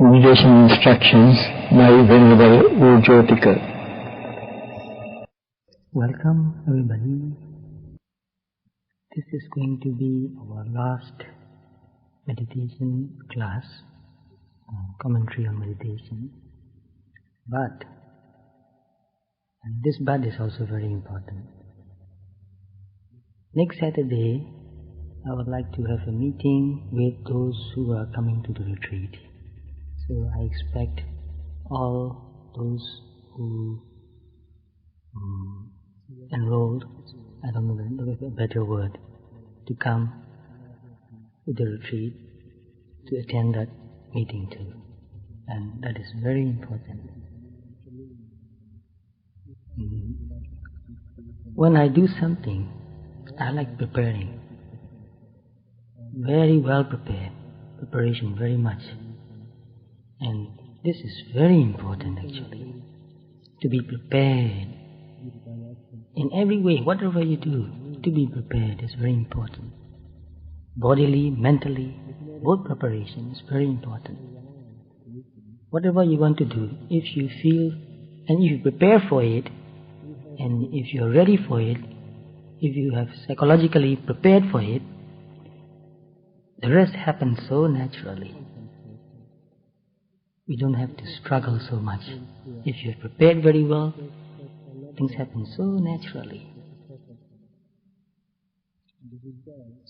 Meditation instructions by Venerable Jotika. Welcome everybody. This is going to be our last meditation class, commentary on meditation. And this but is also very important. Next Saturday, I would like to have a meeting with those who are coming to the retreat. So I expect all those who enrolled, I don't know a better word, to come to the retreat to attend that meeting too. And that is very important. When I do something, I like preparing. Very well prepared. Preparation very much. And this is very important actually. To be prepared. In every way, whatever you do, to be prepared is very important. Bodily, mentally, both preparation is very important. Whatever you want to do, if you feel and if you prepare for it, and if you are ready for it, if you have psychologically prepared for it, the rest happens so naturally. We don't have to struggle so much. If you have prepared very well, things happen so naturally.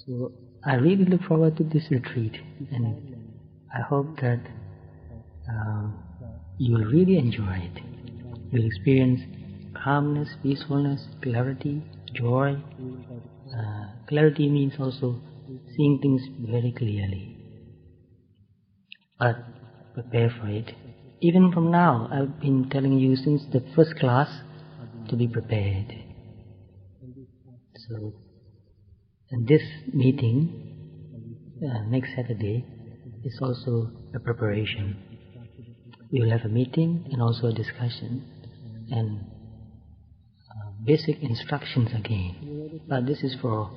So I really look forward to this retreat, and I hope that you will really enjoy it. You will experience calmness, peacefulness, clarity, joy. Clarity means also seeing things very clearly. But prepare for it. Even from now, I've been telling you since the first class to be prepared. So, and this meeting, next Saturday, is also a preparation. We will have a meeting and also a discussion and basic instructions again. But this is for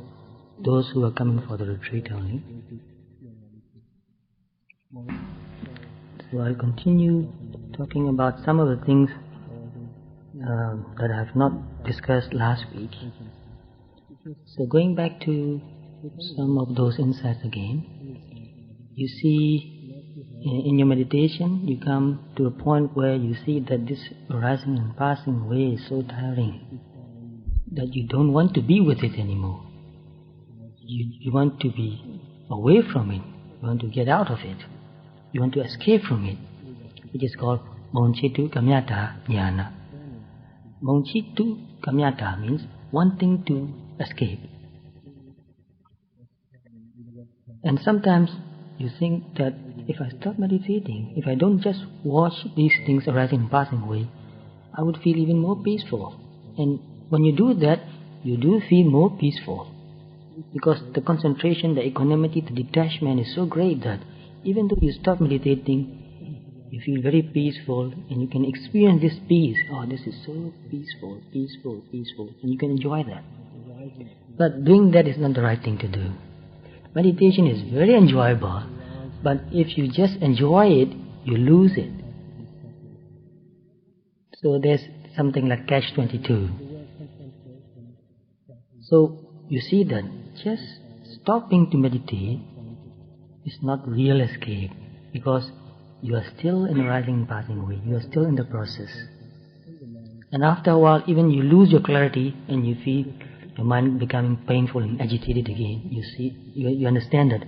those who are coming for the retreat only. So I'll continue talking about some of the things that I have not discussed last week. So going back to some of those insights again, you see in your meditation you come to a point where you see that this arising and passing away is so tiring that you don't want to be with it anymore. You want to be away from it, you want to get out of it. You want to escape from it, which is called Monchitu Kamyata Jnana. Monchitu Kamyata means wanting to escape. And sometimes you think that if I stop meditating, if I don't just watch these things arising and passing away, I would feel even more peaceful. And when you do that, you do feel more peaceful. Because the concentration, the equanimity, the detachment is so great that even though you stop meditating, you feel very peaceful and you can experience this peace. Oh, this is so peaceful, peaceful, peaceful. And you can enjoy that. But doing that is not the right thing to do. Meditation is very enjoyable, but if you just enjoy it, you lose it. So there's something like catch-22. So you see that just stopping to meditate is not real escape, because you are still in arising and passing away. You are still in the process. And after a while, even you lose your clarity and you feel your mind becoming painful and agitated again. You understand that,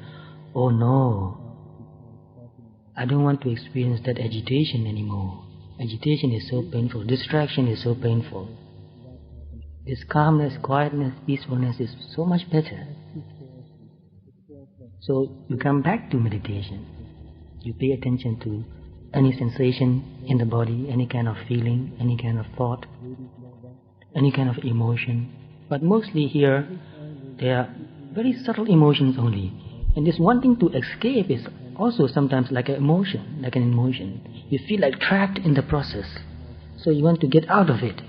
oh no, I don't want to experience that agitation anymore. Agitation is so painful. Distraction is so painful. This calmness, quietness, peacefulness is so much better. So you come back to meditation. You pay attention to any sensation in the body, any kind of feeling, any kind of thought, any kind of emotion. But mostly here, there are very subtle emotions only. And this wanting to escape is also sometimes like an emotion, You feel like trapped in the process. So you want to get out of it.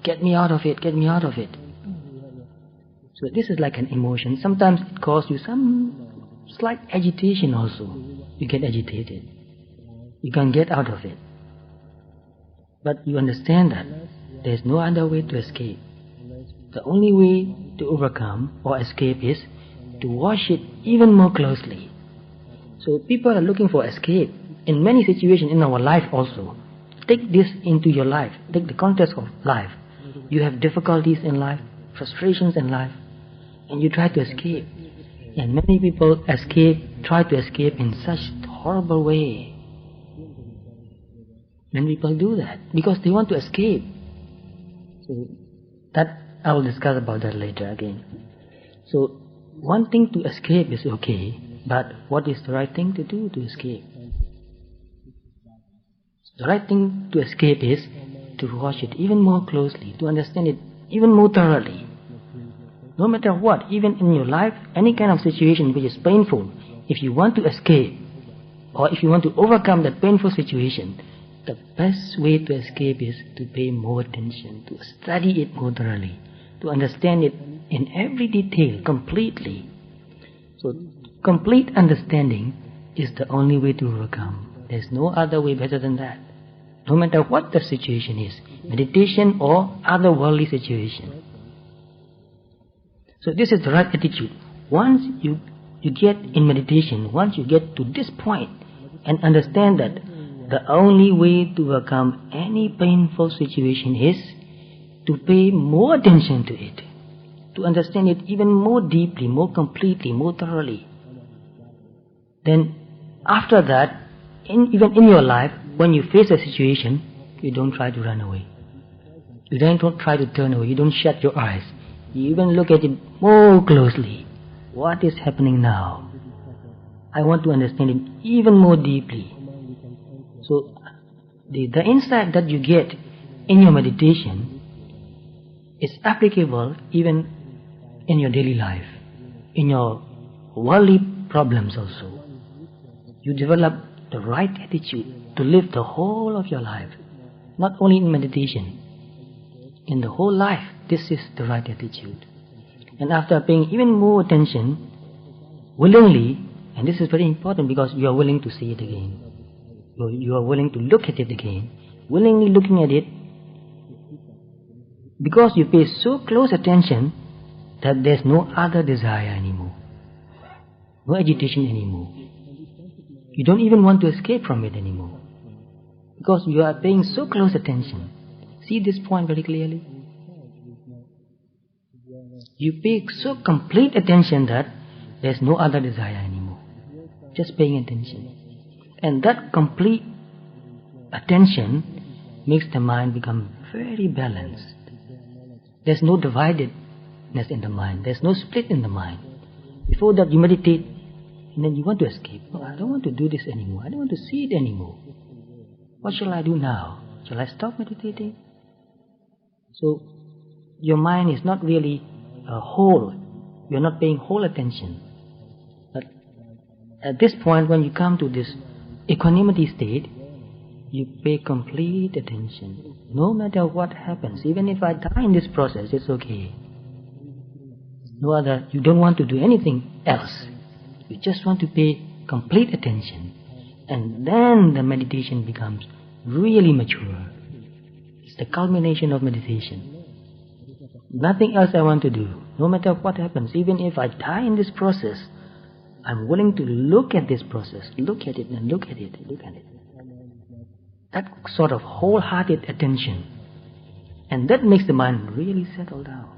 Get me out of it, get me out of it. So this is like an emotion. Sometimes it causes you some slight agitation also. You get agitated. You can get out of it. But you understand that there is no other way to escape. The only way to overcome or escape is to watch it even more closely. So people are looking for escape in many situations in our life also. Take this into your life. Take the context of life. You have difficulties in life, frustrations in life, and you try to escape. And many people try to escape in such horrible way. Many people do that because they want to escape. So that I will discuss about that later again. So wanting to escape is okay, but what is the right thing to do to escape? The right thing to escape is to watch it even more closely, to understand it even more thoroughly. No matter what, even in your life, any kind of situation which is painful, if you want to escape, or if you want to overcome that painful situation, the best way to escape is to pay more attention, to study it more thoroughly, to understand it in every detail completely. So, complete understanding is the only way to overcome. There's no other way better than that. No matter what the situation is, meditation or other worldly situation. So this is the right attitude. Once you get in meditation, once you get to this point and understand that the only way to overcome any painful situation is to pay more attention to it, to understand it even more deeply, more completely, more thoroughly. Then after that, even in your life, when you face a situation, you don't try to run away. You don't try to turn away. You don't shut your eyes. You even look at it more closely. What is happening now? I want to understand it even more deeply. So the insight that you get in your meditation is applicable even in your daily life, in your worldly problems also. You develop the right attitude to live the whole of your life, not only in meditation. In the whole life, this is the right attitude. And after paying even more attention, willingly, and this is very important because you are willing to see it again. You are willing to look at it again, willingly looking at it, because you pay so close attention that there's no other desire anymore, no agitation anymore. You don't even want to escape from it anymore, because you are paying so close attention. See this point very clearly? You pay so complete attention that there's no other desire anymore, just paying attention. And that complete attention makes the mind become very balanced. There's no dividedness in the mind. There's no split in the mind. Before that you meditate and then you want to escape. No, I don't want to do this anymore. I don't want to see it anymore. What shall I do now? Shall I stop meditating? So your mind is not really whole. You're not paying whole attention. But at this point, when you come to this equanimity state, you pay complete attention. No matter what happens, even if I die in this process, it's okay. No other, you don't want to do anything else. You just want to pay complete attention. And then the meditation becomes really mature. It's the culmination of meditation. Nothing else I want to do. No matter what happens, even if I die in this process, I'm willing to look at this process, look at it and look at it, look at it. That sort of wholehearted attention. And that makes the mind really settle down.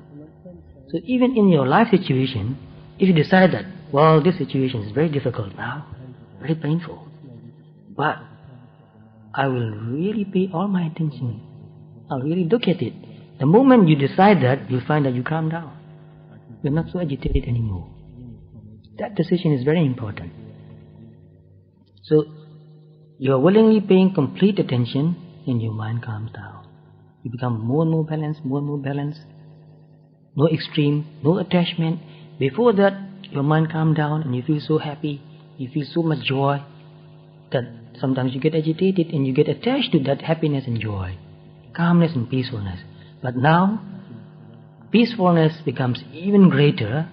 So even in your life situation, if you decide that, well, this situation is very difficult now, very painful, but I will really pay all my attention, I'll really look at it. The moment you decide that, you'll find that you calm down. You're not so agitated anymore. That decision is very important. So, you're willingly paying complete attention and your mind calms down. You become more and more balanced, more and more balanced. No extreme, no attachment. Before that, your mind calms down and you feel so happy, you feel so much joy that sometimes you get agitated and you get attached to that happiness and joy, calmness and peacefulness. But now, peacefulness becomes even greater,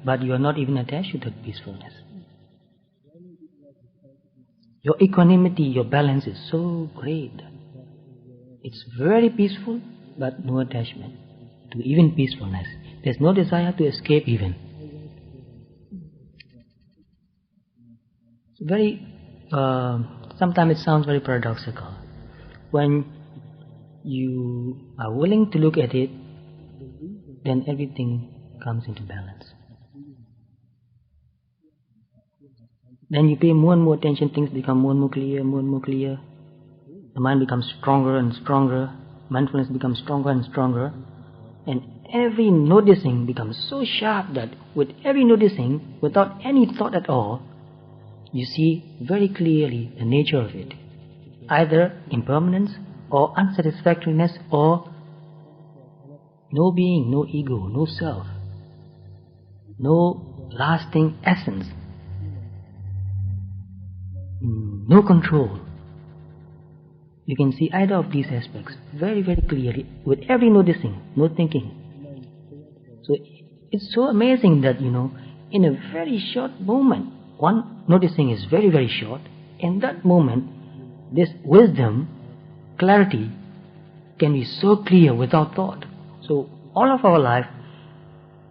but you are not even attached to that peacefulness. Your equanimity, your balance is so great. It's very peaceful, but no attachment to even peacefulness. There's no desire to escape even. It's very, sometimes it sounds very paradoxical. When you are willing to look at it, then everything comes into balance. Then you pay more and more attention, things become more and more clear, more and more clear. The mind becomes stronger and stronger, mindfulness becomes stronger and stronger, and every noticing becomes so sharp that with every noticing, without any thought at all, you see very clearly the nature of it, either impermanence or unsatisfactoriness or no being, no ego, no self, no lasting essence, no control. You can see either of these aspects very, very clearly with every noticing, no thinking. So it's so amazing that, in a very short moment, one noticing is very, very short. In that moment, this wisdom, clarity, can be so clear without thought. So all of our life,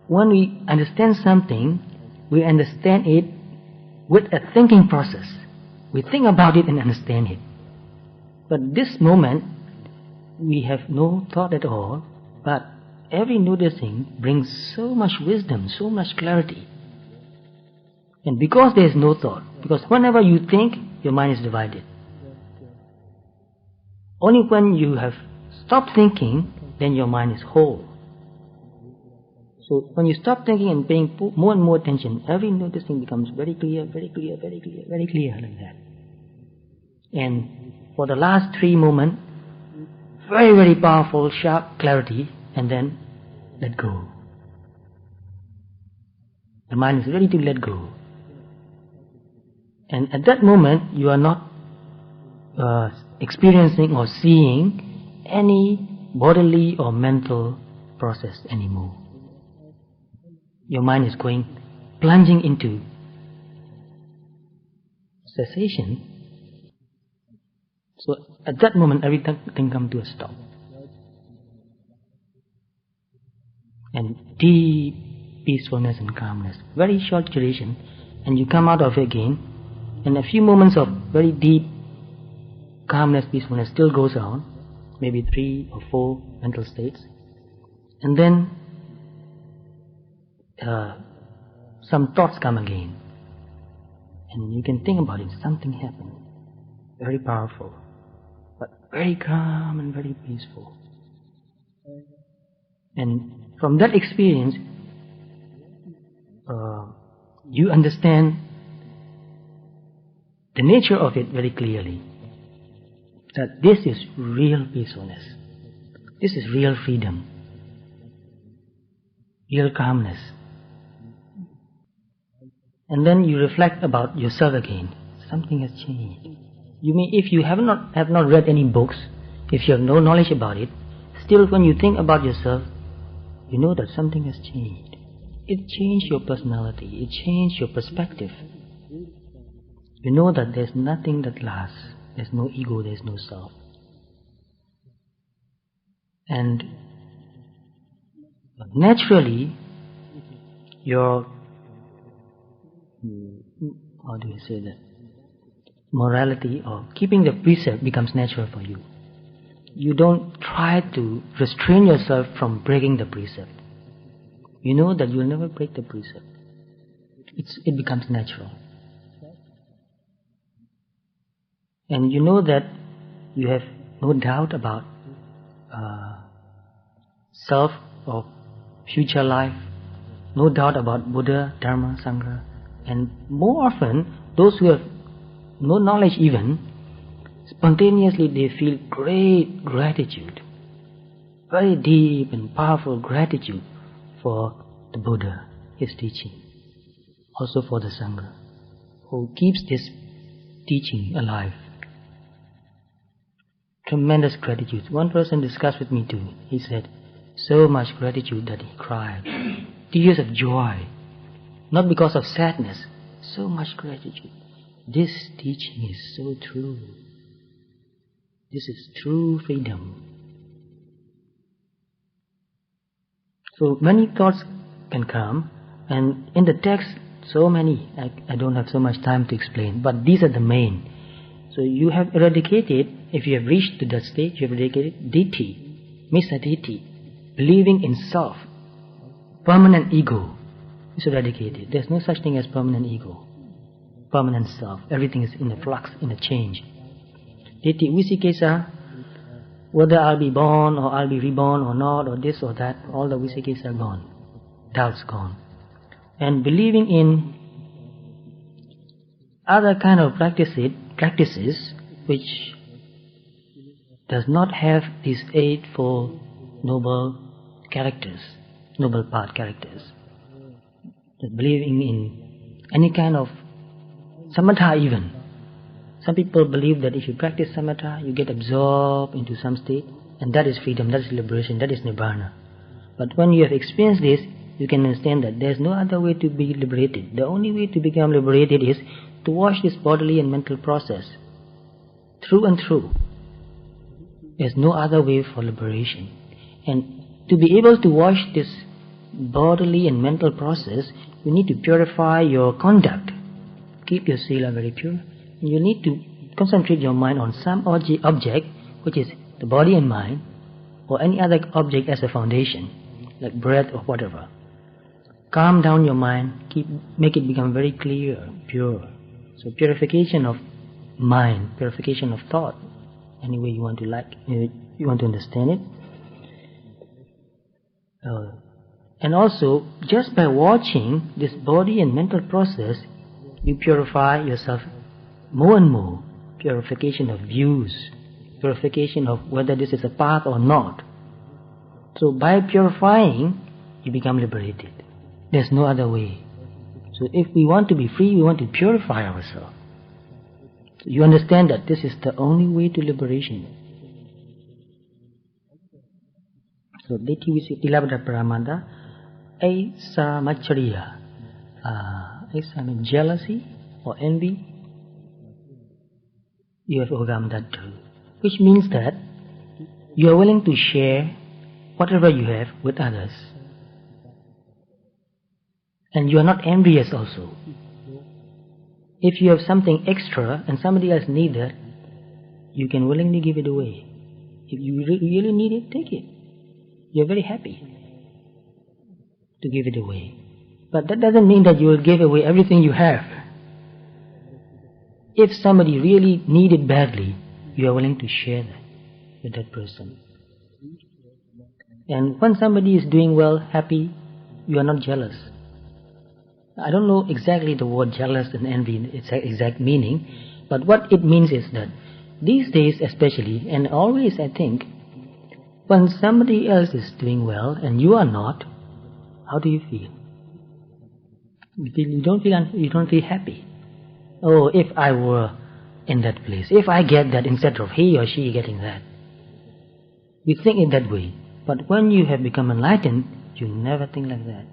when we understand something, we understand it with a thinking process. We think about it and understand it. But this moment, we have no thought at all, but every noticing brings so much wisdom, so much clarity. And because there is no thought, because whenever you think, your mind is divided. Only when you have stopped thinking, then your mind is whole. So when you stop thinking and paying more and more attention, every noticing becomes very clear, very clear, very clear, very clear like that. And for the last 3 moments, very, very powerful, sharp clarity, and then let go. The mind is ready to let go. And at that moment, you are not experiencing or seeing any bodily or mental process anymore. Your mind is plunging into cessation. So at that moment, everything comes to a stop. And deep peacefulness and calmness, very short duration, and you come out of it again, and a few moments of very deep calmness, peacefulness still goes on, maybe 3 or 4 mental states, and then some thoughts come again, and you can think about it. Something happened, very powerful, but very calm and very peaceful. And from that experience, you understand the nature of it very clearly, that this is real peacefulness, this is real freedom, real calmness. And then you reflect about yourself again. Something has changed. If you have not read any books, if you have no knowledge about it, still when you think about yourself, you know that something has changed. It changed your personality, it changed your perspective. You know that there's nothing that lasts. There's no ego, there's no self. And naturally, your, how do you say that, morality or keeping the precept becomes natural for you. You don't try to restrain yourself from breaking the precept. You know that you'll never break the precept. It becomes natural. And you know that you have no doubt about self or future life, no doubt about Buddha, Dharma, Sangha. And more often, those who have no knowledge even, spontaneously they feel great gratitude, very deep and powerful gratitude for the Buddha, his teaching, also for the Sangha, who keeps this teaching alive. Tremendous gratitude. One person discussed with me too. He said, so much gratitude that he cried. Tears of joy. Not because of sadness. So much gratitude. This teaching is so true. This is true freedom. So many thoughts can come, and in the text, so many, I don't have so much time to explain, but these are the main. So you have eradicated, if you have reached to that stage, you have eradicated ditthi, misaditthi, believing in self, permanent ego is eradicated. There's no such thing as permanent ego, permanent self. Everything is in a flux, in a change. Ditthi, visikesa, whether I'll be born or I'll be reborn or not, or this or that, all the visikesa are gone. Doubts gone. And believing in other kind of practices which does not have this Eightfold Noble characters, noble path characters. Believing in any kind of samatha even. Some people believe that if you practice samatha, you get absorbed into some state, and that is freedom, that is liberation, that is Nibbana. But when you have experienced this, you can understand that there is no other way to be liberated. The only way to become liberated is to wash this bodily and mental process through and through. There is no other way for liberation. And to be able to wash this bodily and mental process, you need to purify your conduct. Keep your sila very pure. You need to concentrate your mind on some object, which is the body and mind, or any other object as a foundation, like breath or whatever. Calm down your mind, make it become very clear, pure. So purification of mind, purification of thought, any way you want to understand it. And also, just by watching this body and mental process, you purify yourself more and more. Purification of views, purification of whether this is a path or not. So by purifying, you become liberated. There's no other way. So if we want to be free, we want to purify ourselves. So you understand that this is the only way to liberation. So Ditthi Visikilabda Paramanda, Aisa Machariya. Aisa means jealousy or envy. You have overcome that too. Which means that you are willing to share whatever you have with others. And you are not envious also. If you have something extra and somebody else needs that, you can willingly give it away. If you really need it, take it. You are very happy to give it away. But that doesn't mean that you will give away everything you have. If somebody really needs it badly, you are willing to share that with that person. And when somebody is doing well, happy, you are not jealous. I don't know exactly the word jealous and envy, its exact meaning, but what it means is that these days especially, and always I think, when somebody else is doing well and you are not, how do you feel? You don't feel happy. Oh, if I were in that place, if I get that instead of he or she getting that. We think in that way. But when you have become enlightened, you never think like that.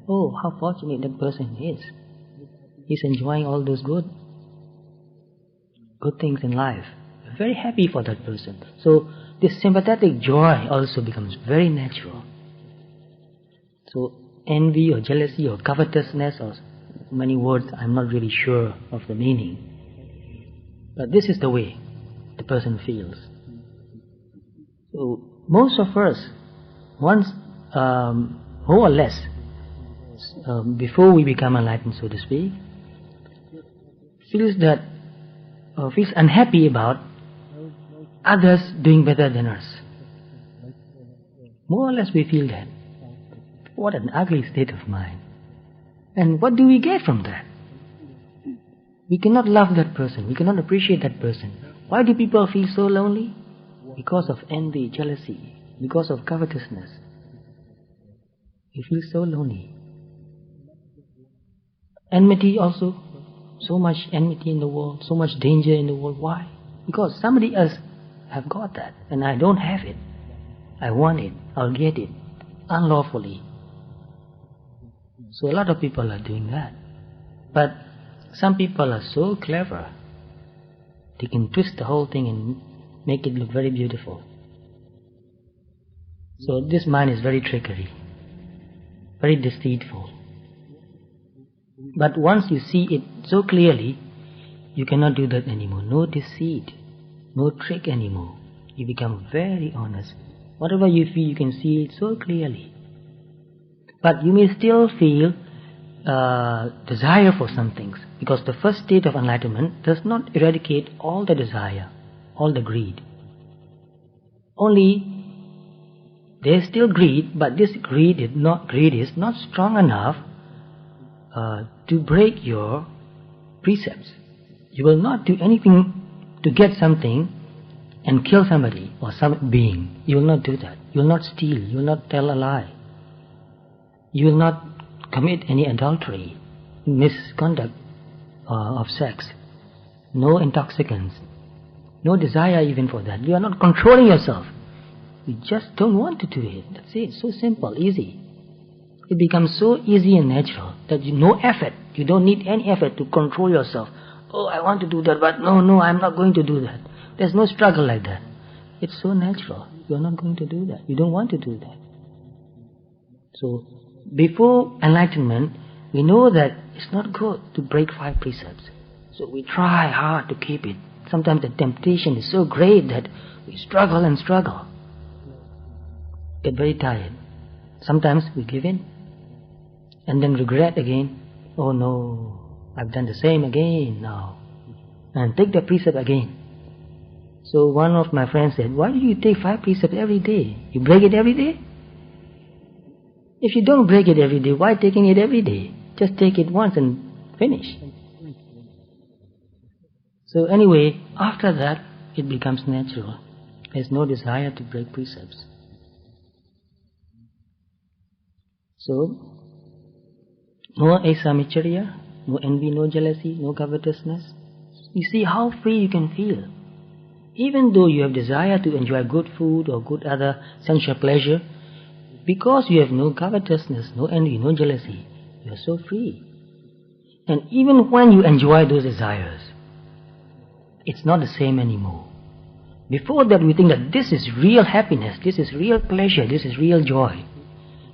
Oh, how fortunate that person is. He's enjoying all those good things in life. You're very happy for that person. So this sympathetic joy also becomes very natural. So envy or jealousy or covetousness or many words, I'm not really sure of the meaning. But this is the way the person feels. So most of us, once more or less, before we become enlightened, so to speak, feels unhappy about others doing better than us. More or less we feel that. What an ugly state of mind. And what do we get from that? We cannot love that person. We cannot appreciate that person. Why do people feel so lonely? Because of envy, jealousy, because of covetousness. We feel so lonely. Enmity also. So much enmity in the world, so much danger in the world. Why? Because somebody else have got that and I don't have it. I want it. I'll get it. Unlawfully. So a lot of people are doing that. But some people are so clever. They can twist the whole thing and make it look very beautiful. So this mind is very trickery, very deceitful. But once you see it so clearly, you cannot do that anymore. No deceit, no trick anymore. You become very honest. Whatever you feel, you can see it so clearly. But you may still feel desire for some things, because the first state of enlightenment does not eradicate all the desire, all the greed. Only there is still greed, but this greed is not strong enough to break your precepts. You will not do anything to get something and kill somebody or some being. You will not do that. You will not steal. You will not tell a lie. You will not commit any adultery, misconduct of sex. No intoxicants. No desire even for that. You are not controlling yourself. You just don't want to do it. That's it. So simple, easy. It becomes so easy and natural that no effort. You don't need any effort to control yourself. Oh, I want to do that, but no, I'm not going to do that. There's no struggle like that. It's so natural. You're not going to do that. You don't want to do that. So, before enlightenment, we know that it's not good to break 5 precepts. So we try hard to keep it. Sometimes the temptation is so great that we struggle and struggle. Get very tired. Sometimes we give in. And then regret again. Oh no, I've done the same again now. And take the precept again. So one of my friends said, why do you take 5 precepts every day? You break it every day? If you don't break it every day, why taking it every day? Just take it once and finish. So anyway, after that, it becomes natural. There's no desire to break precepts. So, no asamicharya, no envy, no jealousy, no covetousness. You see how free you can feel. Even though you have desire to enjoy good food or good other sensual pleasure, because you have no covetousness, no envy, no jealousy, you are so free. And even when you enjoy those desires, it's not the same anymore. Before that we think that this is real happiness, this is real pleasure, this is real joy.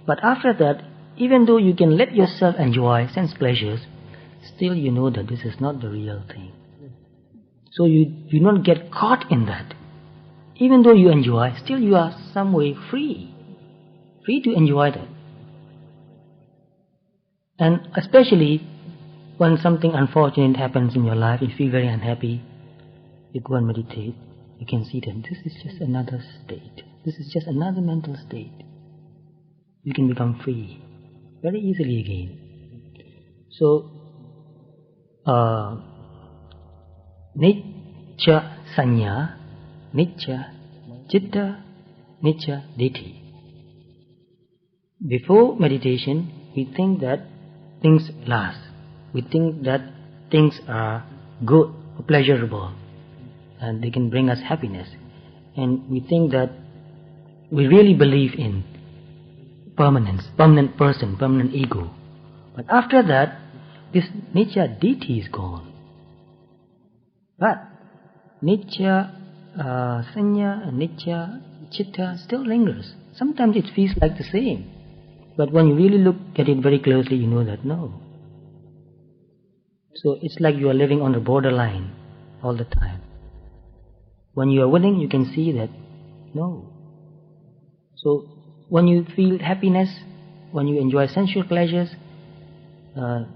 But after that, even though you can let yourself enjoy sense pleasures, still you know that this is not the real thing. So you do not get caught in that. Even though you enjoy, still you are some way free. Free to enjoy that. And especially when something unfortunate happens in your life, you feel very unhappy, you go and meditate, you can see that this is just another state. This is just another mental state. You can become free very easily again. So, Nitya Sanya, Nitya Chitta, Nitya Ditti. Before meditation, we think that things last. We think that things are good, pleasurable, and they can bring us happiness. And we think that we really believe in permanence, permanent person, permanent ego. But after that, this Nitya Ditti is gone. But Nitya Sanya and Nitya Chitta still lingers. Sometimes it feels like the same. But when you really look at it very closely, you know that no. So it's like you are living on the borderline all the time. When you are willing, you can see that no. So when you feel happiness, when you enjoy sensual pleasures, the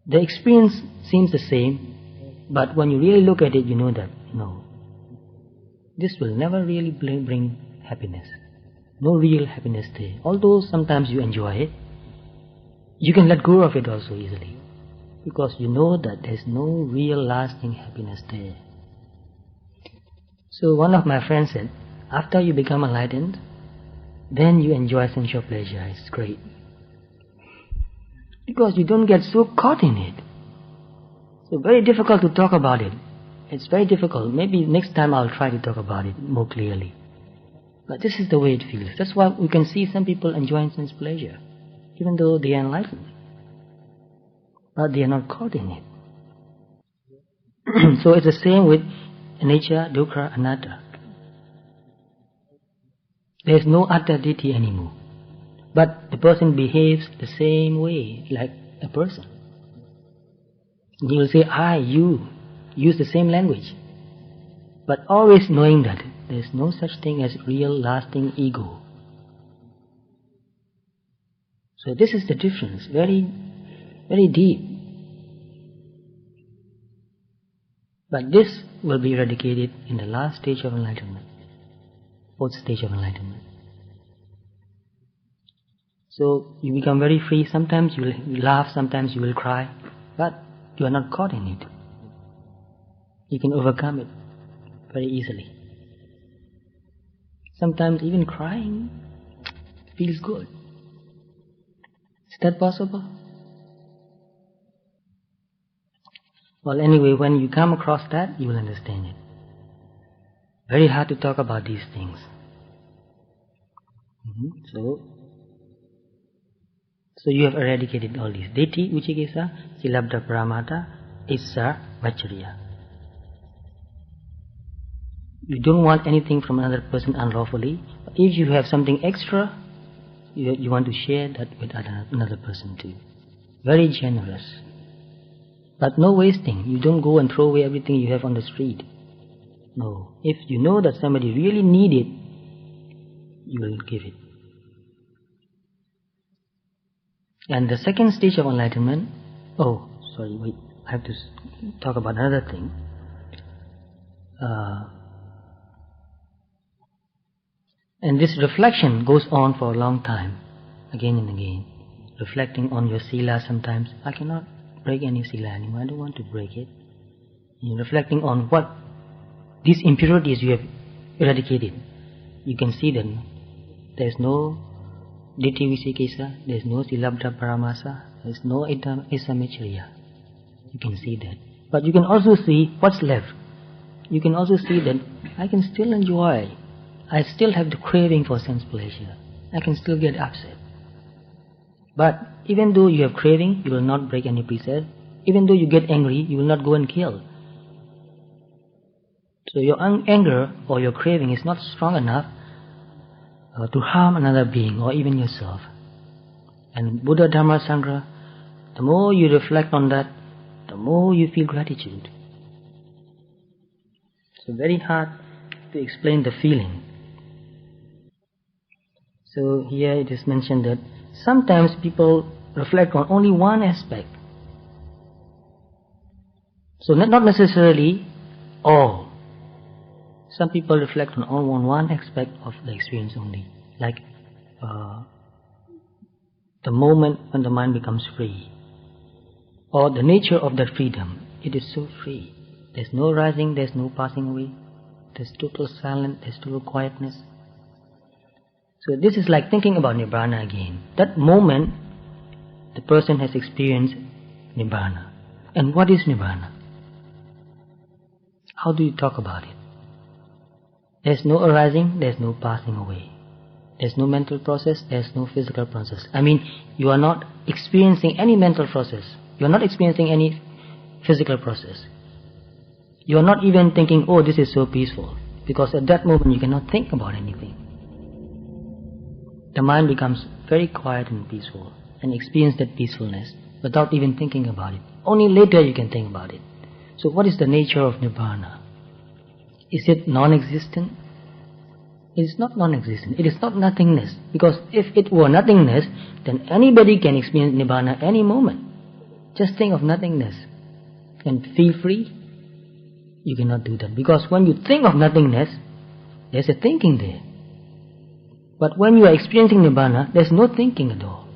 experience seems the same. But when you really look at it, you know that no. This will never really bring happiness. No real happiness there. Although sometimes you enjoy it, you can let go of it also easily. Because you know that there's no real lasting happiness there. So one of my friends said, after you become enlightened, then you enjoy sensual pleasure. It's great. Because you don't get so caught in it. So very difficult to talk about it. It's very difficult. Maybe next time I'll try to talk about it more clearly. But this is the way it feels. That's why we can see some people enjoying sense pleasure, even though they are enlightened. but they are not caught in it. So it's the same with anicca, dukkha, anatta. There is no atta ditti anymore. But the person behaves the same way like a person. He will say, I, you, use the same language. But always knowing that there is no such thing as real lasting ego. So this is the difference, very, very deep. But this will be eradicated in the last stage of enlightenment, fourth stage of enlightenment. So you become very free. Sometimes you will laugh, sometimes you will cry, but you are not caught in it. You can overcome it very easily. Sometimes even crying feels good. Is that possible? Well, anyway, when you come across that, you will understand it. Very hard to talk about these things. So you have eradicated all these. Ditthi, vicikicca, silabda paramata, issa, vachariya. You don't want anything from another person unlawfully. If you have something extra, you want to share that with another person too. Very generous. But no wasting. You don't go and throw away everything you have on the street. No. If you know that somebody really needs it, you will give it. And the second stage of enlightenment, I have to talk about another thing. And this reflection goes on for a long time, again and again. Reflecting on your sila sometimes. I cannot break any sila anymore, I don't want to break it. You're reflecting on what these impurities you have eradicated. You can see that there is no ditthi vicikicca, there is no silabda paramasa, there is no issa vachariya. You can see that. But you can also see what's left. You can also see that I can still enjoy. I still have the craving for sense pleasure. I can still get upset. But even though you have craving, you will not break any precept. Even though you get angry, you will not go and kill. So your anger or your craving is not strong enough to harm another being or even yourself. And Buddha, Dharma, Sangha, the more you reflect on that, the more you feel gratitude. So very hard to explain the feeling. So here it is mentioned that sometimes people reflect on only one aspect. So not necessarily all. Some people reflect on one aspect of the experience only. Like the moment when the mind becomes free. Or the nature of that freedom. It is so free. There's no rising, there's no passing away. There's total silence, there's total quietness. So this is like thinking about Nibbana again. That moment, the person has experienced Nibbana. And what is Nibbana? How do you talk about it? There's no arising, there's no passing away. There's no mental process, there's no physical process. I mean, you are not experiencing any mental process. You are not experiencing any physical process. You are not even thinking, oh, this is so peaceful. Because at that moment you cannot think about anything. The mind becomes very quiet and peaceful and experience that peacefulness without even thinking about it. Only later you can think about it. So what is the nature of Nibbana? Is it non-existent? It is not non-existent. It is not nothingness. Because if it were nothingness, then anybody can experience Nibbana any moment. Just think of nothingness and feel free. You cannot do that. Because when you think of nothingness, there's a thinking there. But when you are experiencing Nibbana, there's no thinking at all.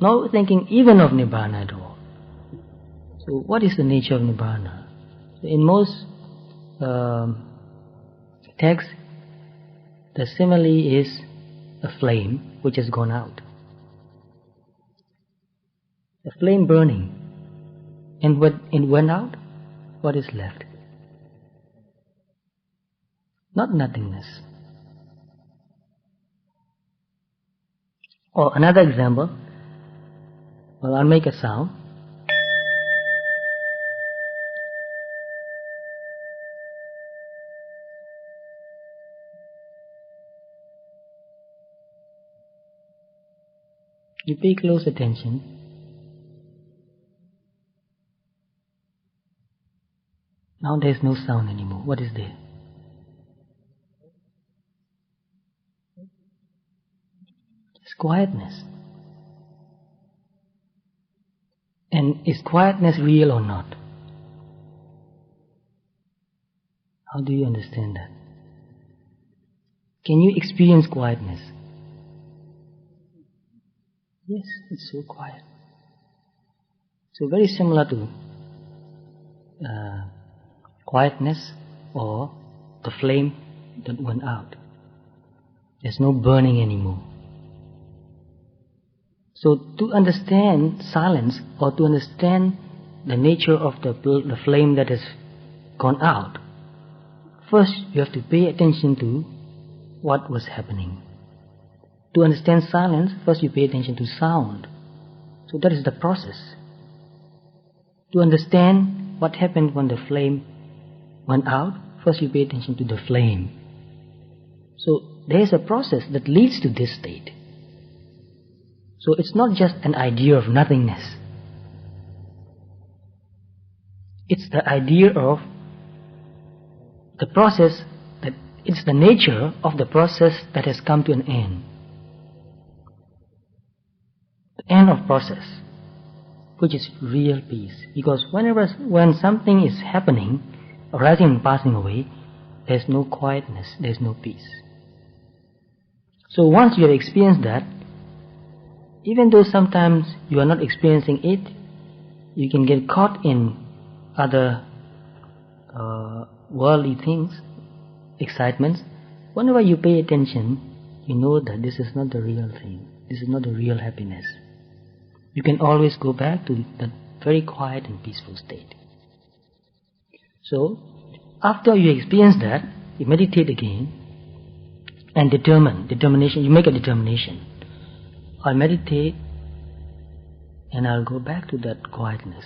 No thinking even of Nibbana at all. So what is the nature of Nibbana? In most texts, the simile is a flame which has gone out. A flame burning. And when it went out, what is left? Not nothingness. Or another example, well, I'll make a sound. You pay close attention. Now there's no sound anymore. What is there? It's quietness. And is quietness real or not? How do you understand that? Can you experience quietness? Yes, it's so quiet. So very similar to quietness or the flame that went out. There's no burning anymore. So to understand silence or to understand the nature of the flame that has gone out, first you have to pay attention to what was happening. To understand silence, first you pay attention to sound. So that is the process. To understand what happened when the flame went out, first you pay attention to the flame. So there is a process that leads to this state. So it's not just an idea of nothingness. It's the idea of the process, that it's the nature of the process that has come to an end. The end of process, which is real peace. Because when something is happening, arising and passing away, there's no quietness, there's no peace. So once you have experienced that, even though sometimes you are not experiencing it, you can get caught in other worldly things, excitements. Whenever you pay attention, you know that this is not the real thing. This is not the real happiness. You can always go back to that very quiet and peaceful state. So, after you experience that, you meditate again and determination, you make a determination. I'll meditate and I'll go back to that quietness,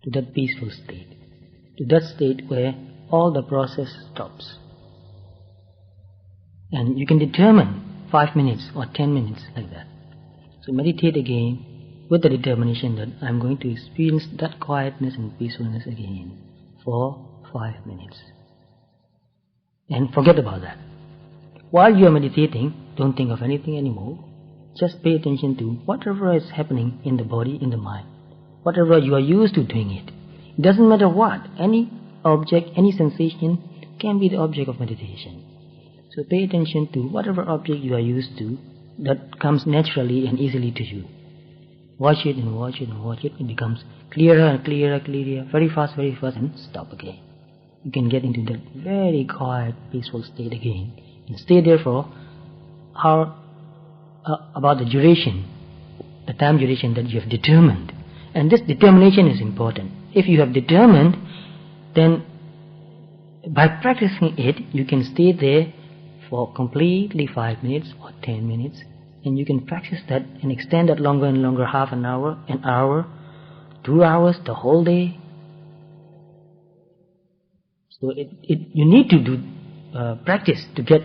to that peaceful state, to that state where all the process stops. And you can determine 5 minutes or 10 minutes like that. So meditate again with the determination that I'm going to experience that quietness and peacefulness again for 5 minutes. And forget about that. While you are meditating, don't think of anything anymore. Just pay attention to whatever is happening in the body, in the mind. Whatever you are used to doing it. It doesn't matter what. Any object, any sensation can be the object of meditation. So pay attention to whatever object you are used to that comes naturally and easily to you. Watch it and watch it and watch it. It becomes clearer and clearer, very fast, and stop again. You can get into that very quiet, peaceful state again. And stay there for about the duration, the time duration that you have determined. And this determination is important. If you have determined, then by practicing it, you can stay there for completely 5 minutes or 10 minutes, and you can practice that and extend that longer and longer, half an hour, 2 hours, the whole day. So you need to do practice to get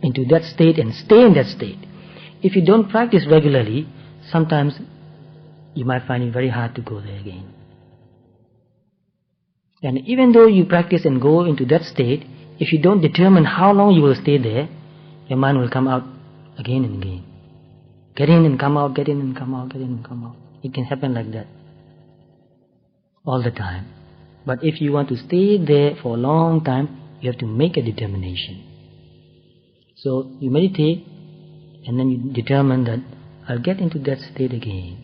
into that state and stay in that state. If you don't practice regularly, sometimes you might find it very hard to go there again. And even though you practice and go into that state, if you don't determine how long you will stay there, your mind will come out again and again. Get in and come out, get in and come out, get in and come out. It can happen like that all the time. But if you want to stay there for a long time, you have to make a determination. So you meditate and then you determine that I'll get into that state again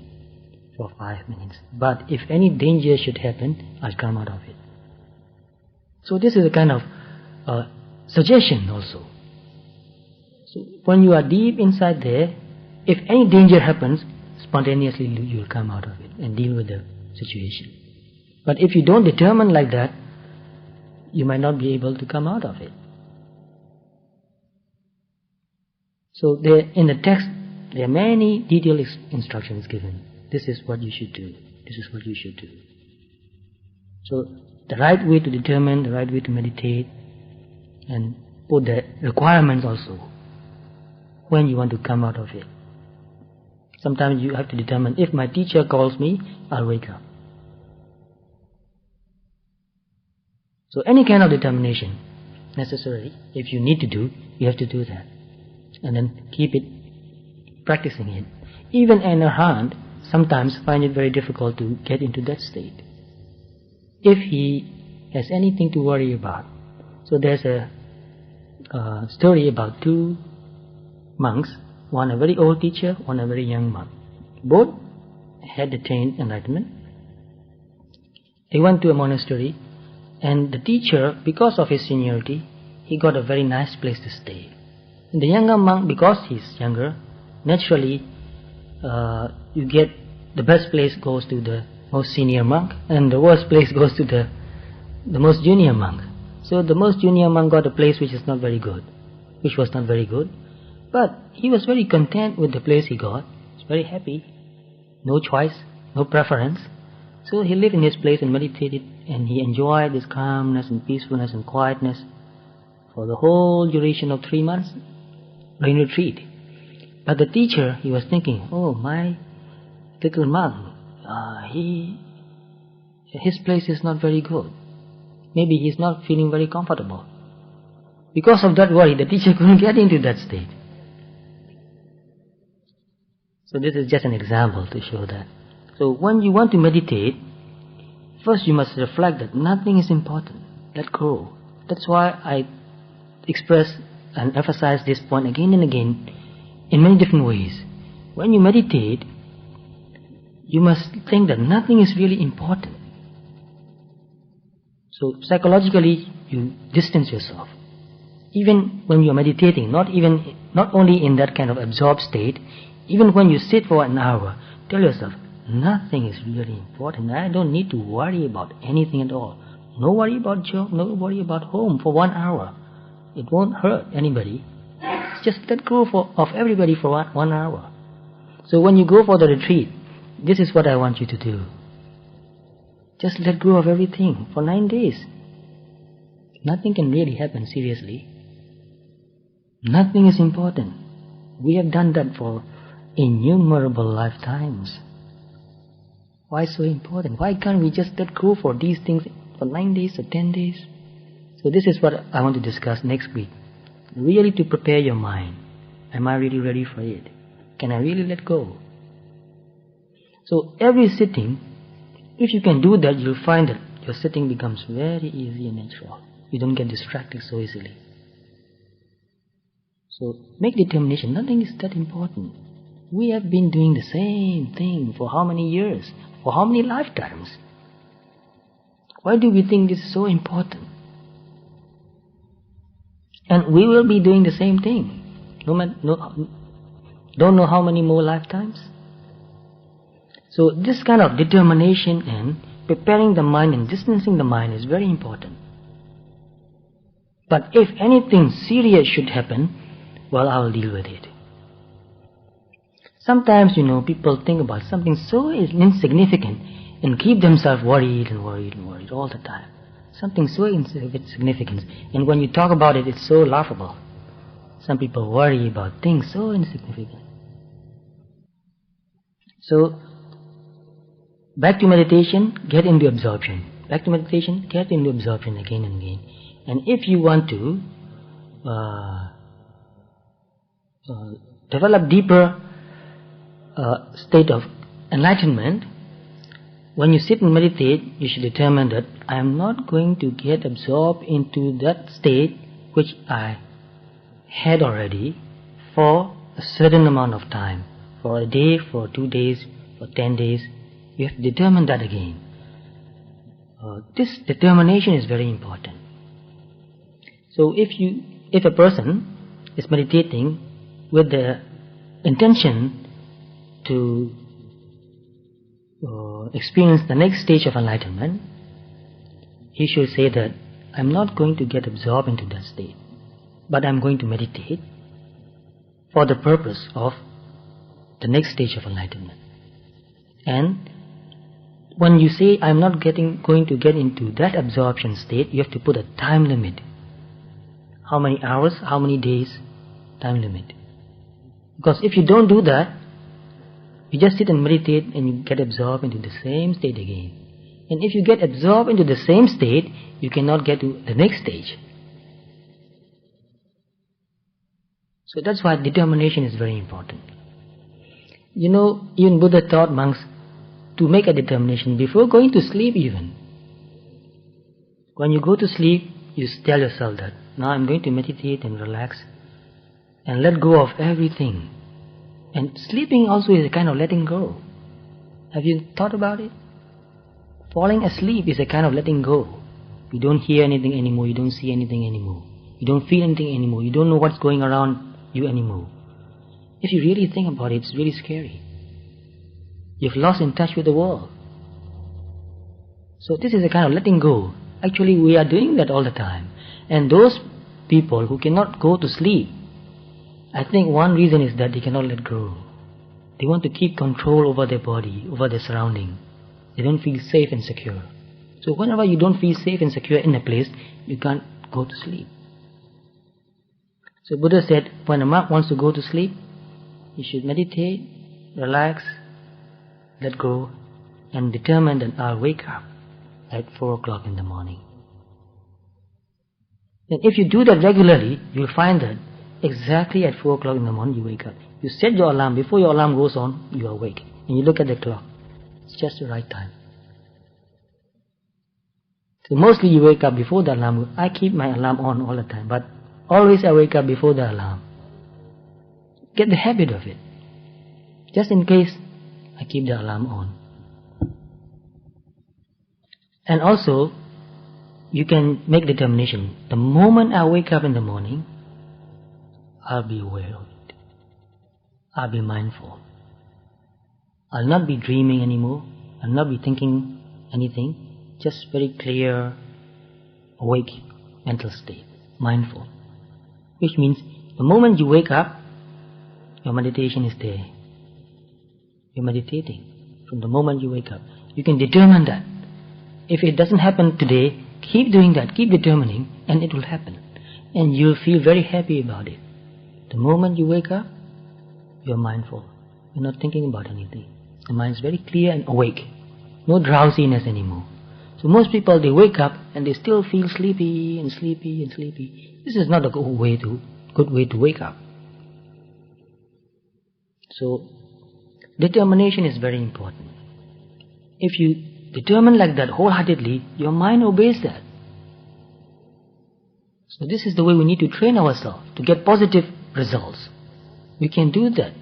for 5 minutes. But if any danger should happen, I'll come out of it. So this is a kind of suggestion also. So when you are deep inside there, if any danger happens, spontaneously you will come out of it and deal with the situation. But if you don't determine like that, you might not be able to come out of it. So in the text, there are many detailed instructions given. This is what you should do. This is what you should do. So the right way to determine, the right way to meditate, and put the requirements also when you want to come out of it. Sometimes you have to determine, if my teacher calls me, I'll wake up. So any kind of determination necessary, if you need to do, you have to do that. And then keep it, practicing it. Even an arhat sometimes find it very difficult to get into that state, if he has anything to worry about. So there's a story about two monks, one a very old teacher, one a very young monk. Both had attained enlightenment. They went to a monastery, and the teacher, because of his seniority, he got a very nice place to stay. And the younger monk, because he's younger, naturally you get the best place goes to the most senior monk, and the worst place goes to the most junior monk. So the most junior monk got a place which was not very good. But he was very content with the place he got. He was very happy. No choice, no preference. So he lived in his place and meditated, and he enjoyed this calmness and peacefulness and quietness for the whole duration of 3 months during retreat. But the teacher, he was thinking, oh, my little monk, his place is not very good. Maybe he's not feeling very comfortable. Because of that worry, the teacher couldn't get into that state. So this is just an example to show that. So when you want to meditate, first you must reflect that nothing is important. Let go. That's why I express and emphasize this point again and again in many different ways. When you meditate, you must think that nothing is really important. So psychologically, you distance yourself. Even when you're meditating, not only in that kind of absorbed state, even when you sit for an hour, tell yourself, nothing is really important. I don't need to worry about anything at all. No worry about job, no worry about home for 1 hour. It won't hurt anybody. Just let go of everybody for 1 hour. So when you go for the retreat, this is what I want you to do. Just let go of everything for 9 days. Nothing can really happen seriously. Nothing is important. We have done that for innumerable lifetimes. Why so important? Why can't we just let go for these things for 9 days or 10 days? So this is what I want to discuss next week. Really to prepare your mind. Am I really ready for it? Can I really let go? So every sitting, if you can do that, you'll find that your sitting becomes very easy and natural. You don't get distracted so easily. So make determination. Nothing is that important. We have been doing the same thing for how many years? For how many lifetimes? Why do we think this is so important? And we will be doing the same thing. Don't know how many more lifetimes? So this kind of determination and preparing the mind and distancing the mind is very important. But if anything serious should happen, well, I'll deal with it. Sometimes, people think about something so insignificant and keep themselves worried all the time. Something so insignificant. And when you talk about it, it's so laughable. Some people worry about things so insignificant. So, back to meditation, get into absorption. Back to meditation, get into absorption again and again. And if you want to develop deeper state of enlightenment, when you sit and meditate, you should determine that I am not going to get absorbed into that state which I had already for a certain amount of time, for a day, for 2 days, for 10 days. You have to determine that again. This determination is very important. So if a person is meditating with the intention to experience the next stage of enlightenment, he should say that I'm not going to get absorbed into that state, but I'm going to meditate for the purpose of the next stage of enlightenment. And when you say I'm not going to get into that absorption state, you have to put a time limit. How many hours, how many days, time limit. Because if you don't do that, You just sit and meditate and you get absorbed into the same state again. And if you get absorbed into the same state, you cannot get to the next stage. So that's why determination is very important. You know, even Buddha taught monks to make a determination before going to sleep even. When you go to sleep, you tell yourself that, now I'm going to meditate and relax and let go of everything. And sleeping also is a kind of letting go. Have you thought about it? Falling asleep is a kind of letting go. You don't hear anything anymore, you don't see anything anymore. You don't feel anything anymore, you don't know what's going around you anymore. If you really think about it, it's really scary. You've lost in touch with the world. So this is a kind of letting go. Actually, we are doing that all the time. And those people who cannot go to sleep, I think one reason is that they cannot let go. They want to keep control over their body, over their surrounding. They don't feel safe and secure. So whenever you don't feel safe and secure in a place, you can't go to sleep. So Buddha said, when a monk wants to go to sleep, he should meditate, relax, let go, and determine that I'll wake up at 4 o'clock in the morning. And if you do that regularly, you'll find that exactly at 4 o'clock in the morning you wake up. You set your alarm, before your alarm goes on, you are awake. And you look at the clock. It's just the right time. So mostly you wake up before the alarm. I keep my alarm on all the time, but always I wake up before the alarm. Get the habit of it. Just in case, I keep the alarm on. And also, you can make determination. The moment I wake up in the morning, I'll be aware of it. I'll be mindful. I'll not be dreaming anymore. I'll not be thinking anything. Just very clear, awake mental state, mindful. Which means the moment you wake up, your meditation is there. You're meditating from the moment you wake up. You can determine that. If it doesn't happen today, keep doing that, keep determining, and it will happen. And you'll feel very happy about it. The moment you wake up, you're mindful. You're not thinking about anything. The mind is very clear and awake. No drowsiness anymore. So most people, they wake up and they still feel sleepy and sleepy and sleepy. This is not a good way to wake up. So determination is very important. If you determine like that wholeheartedly, your mind obeys that. So this is the way we need to train ourselves to get positive results. We can do that.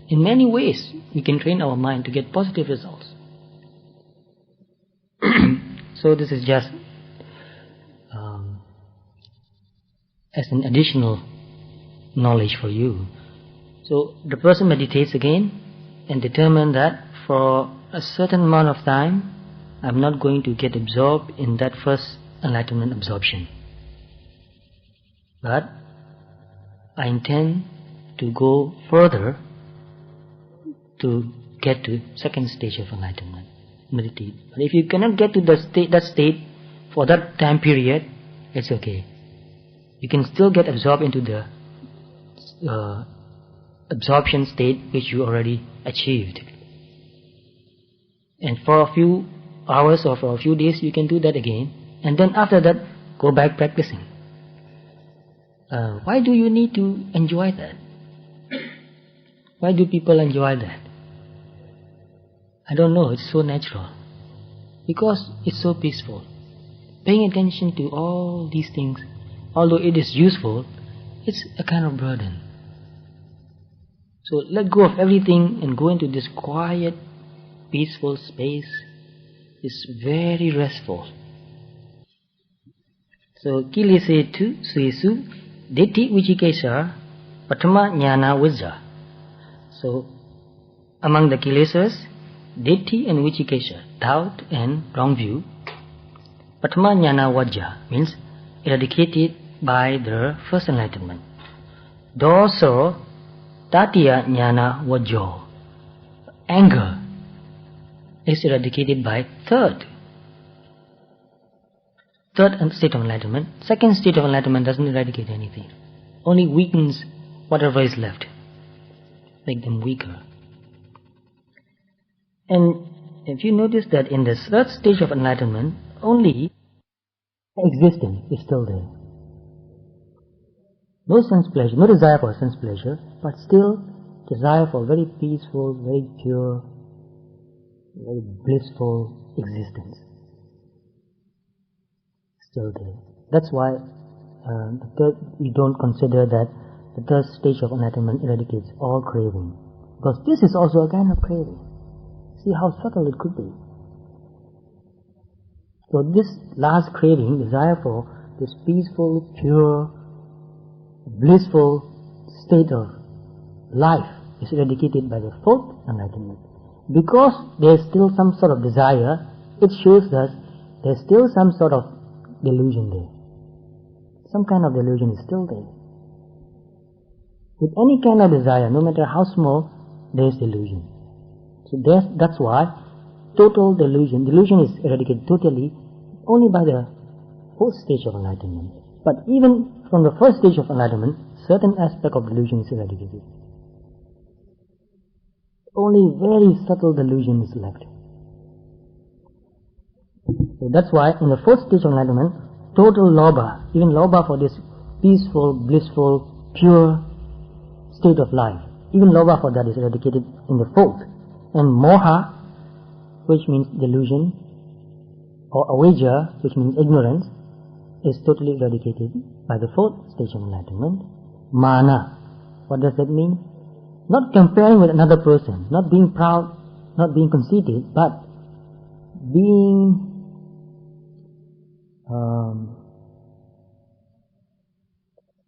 In many ways, we can train our mind to get positive results. So this is just as an additional knowledge for you. So the person meditates again and determine that for a certain amount of time, I'm not going to get absorbed in that first enlightenment absorption. But I intend to go further to get to second stage of enlightenment. Meditate. But if you cannot get to that state for that time period, it's okay. You can still get absorbed into the absorption state which you already achieved. And for a few hours or for a few days you can do that again. And then after that, go back practicing. Why do you need to enjoy that? Why do people enjoy that? I don't know, it's so natural. Because it's so peaceful. Paying attention to all these things, although it is useful, it's a kind of burden. So let go of everything and go into this quiet, peaceful space. It's very restful. So kilesetu suesu ditti vichikesa patama jnana vijja. So among the kilesas, Ditti and Vichikesha, doubt and wrong view, Patama Jnana Vajja means eradicated by the first enlightenment. Doso Tatiya Jnana Vajjo, anger is eradicated by third state of enlightenment. Second state of enlightenment doesn't eradicate anything, only weakens whatever is left, make them weaker. And if you notice that in the third stage of enlightenment, only existence is still there. No sense pleasure, no desire for sense pleasure, but still desire for very peaceful, very pure, very blissful existence. Still there. That's why we don't consider that the third stage of enlightenment eradicates all craving. Because this is also a kind of craving. See how subtle it could be. So this last craving, desire for this peaceful, pure, blissful state of life, is eradicated by the fourth enlightenment. Because there is still some sort of desire, it shows us there is still some sort of delusion there. Some kind of delusion is still there. With any kind of desire, no matter how small, there is delusion. So that's why total delusion is eradicated totally only by the fourth stage of enlightenment. But even from the first stage of enlightenment, certain aspect of delusion is eradicated. Only very subtle delusion is left. So that's why in the fourth stage of enlightenment, total lobha, even lobha for this peaceful, blissful, pure state of life, even lobha for that is eradicated in the fourth. And moha, which means delusion, or avijja, which means ignorance, is totally eradicated by the fourth stage of enlightenment. Mana, what does that mean? Not comparing with another person, not being proud, not being conceited, but being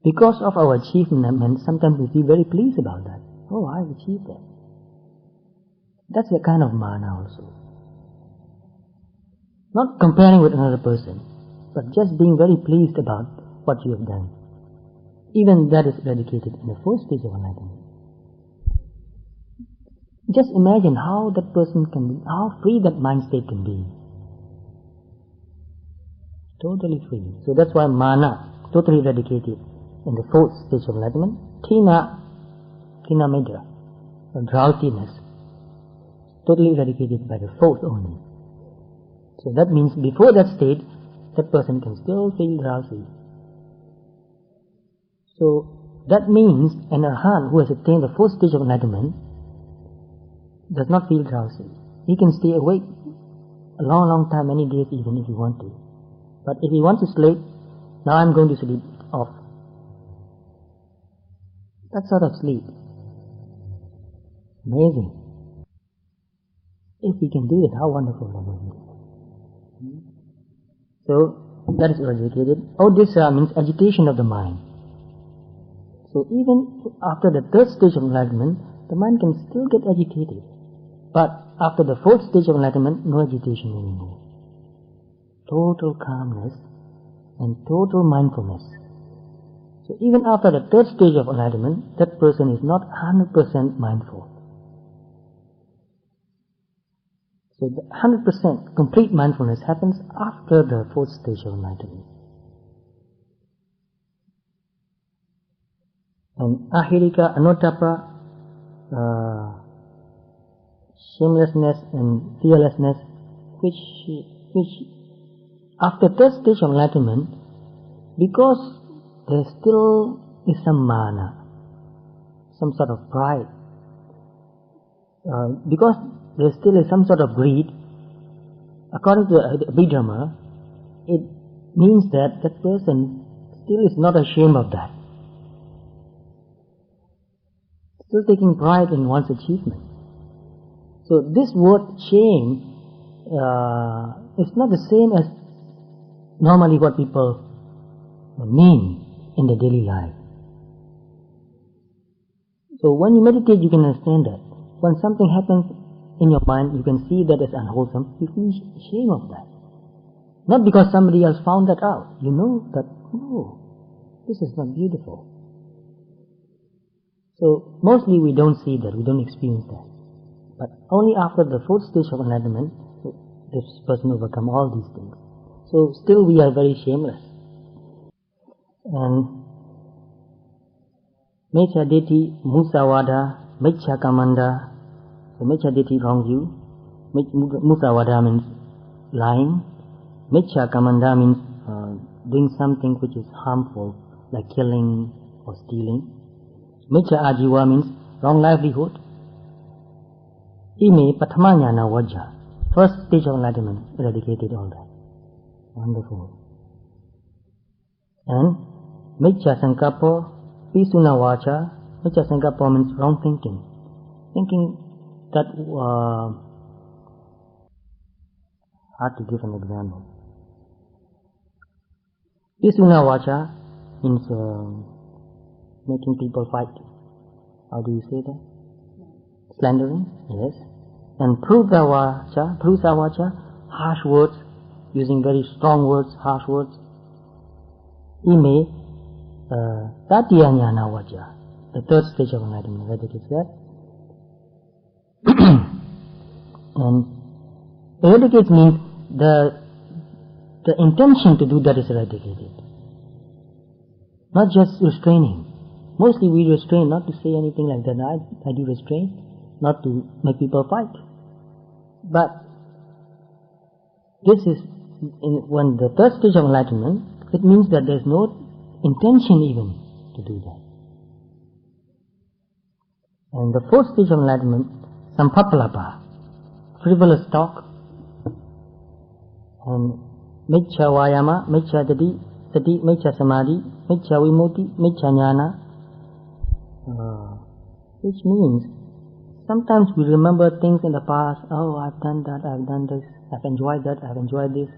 because of our achievement, sometimes we feel very pleased about that. Oh, I've achieved that. That's a kind of mana also. Not comparing with another person, but just being very pleased about what you have done. Even that is eradicated in the first stage of enlightenment. Just imagine how that person can be, how free that mind state can be. Totally free. So that's why mana, totally eradicated in the fourth stage of enlightenment. Tina medra, drowsiness, totally eradicated by the fourth only. So that means before that state, that person can still feel drowsy. So that means an arhat who has attained the fourth stage of enlightenment does not feel drowsy. He can stay awake a long time, many days even if he wants to. But if he wants to sleep, now I'm going to sleep off. That sort of sleep. Amazing. If we can do that, how wonderful that will be. So, that is eradicated. Odisha means agitation of the mind. So even after the third stage of enlightenment, the mind can still get agitated. But after the fourth stage of enlightenment, no agitation anymore. Total calmness and total mindfulness. So even after the third stage of enlightenment, that person is not 100% mindful. So the 100% complete mindfulness happens after the fourth stage of enlightenment. And ahirika, anotapa, shamelessness and fearlessness, which after third stage of enlightenment, because there still is some mana, some sort of pride, because there still is some sort of greed, according to Abhidharma, it means that that person still is not ashamed of that. Still taking pride in one's achievement. So this word shame is not the same as normally what people mean in the daily life. So when you meditate, you can understand that. When something happens in your mind, you can see that as unwholesome, you feel shame of that. Not because somebody else found that out. You know that, no, this is not beautiful. So mostly we don't see that, we don't experience that. But only after the fourth stage of enlightenment, this person overcome all these things. So still we are very shameless. And Mecha Deti, Musawada, Mecha Kamanda, so Mecha Deti wrong view, Musavada means lying. Miccha kamanda means doing something which is harmful, like killing or stealing. Miccha ajiva means wrong livelihood. Ime patama jnana vajja. First stage of enlightenment, eradicated all that. Wonderful. And miccha sankappa, pisuna vacha. Miccha sankappa means wrong thinking. Thinking that, hard to give an example. Pisuna vacha means making people fight. How do you say that? Slandering, yes. And prusa vacha, harsh words, using very strong words, harsh words. Ime tatiya jnana vajja, the third stage of enlightenment, eradicates that. And eradicates means the intention to do that is eradicated. Not just restraining. Mostly we restrain not to say anything like that. I do restrain, not to make people fight. But this is, when the third stage of enlightenment, it means that there is no intention even to do that. And the fourth stage of enlightenment, sampapalapa, frivolous talk, and miccha vayama, miccha sati, miccha samadhi, miccha vimutti, miccha jnana, which means sometimes we remember things in the past. Oh, I've done that, I've done this, I've enjoyed that, I've enjoyed this.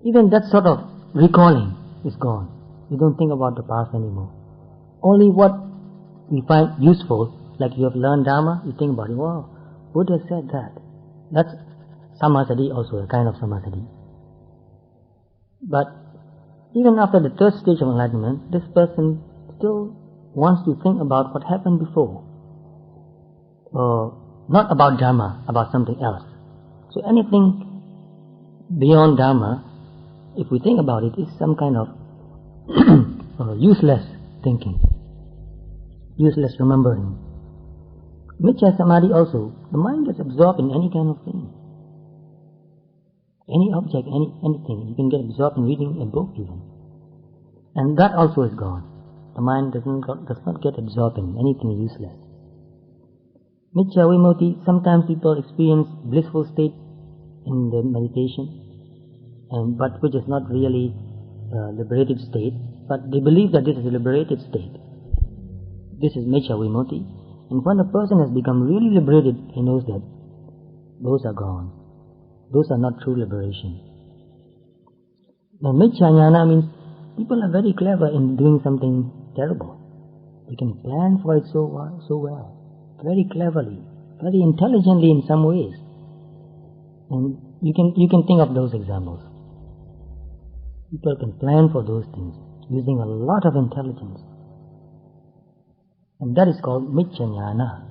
Even that sort of recalling is gone. We don't think about the past anymore. Only what we find useful, like you have learned Dharma, you think about it. Wow, Buddha said that. That's samasadi also, a kind of samasadi. But even after the third stage of enlightenment, this person still wants to think about what happened before. Not about Dharma, about something else. So anything beyond Dharma, if we think about it, is some kind of useless thinking, useless remembering. Miccha samadhi also, the mind gets absorbed in any kind of thing. Any object, anything. You can get absorbed in reading a book even. And that also is gone. The mind does not get absorbed in anything useless. Miccha vimutti, sometimes people experience blissful state in the meditation, but which is not really a liberated state, but they believe that this is a liberated state. This is miccha vimutti. And when a person has become really liberated, he knows that those are gone. Those are not true liberation. Now miccha jnana means people are very clever in doing something terrible. They can plan for it so well, very cleverly, very intelligently in some ways. And you can think of those examples. People can plan for those things using a lot of intelligence. And that is called miccha jnana,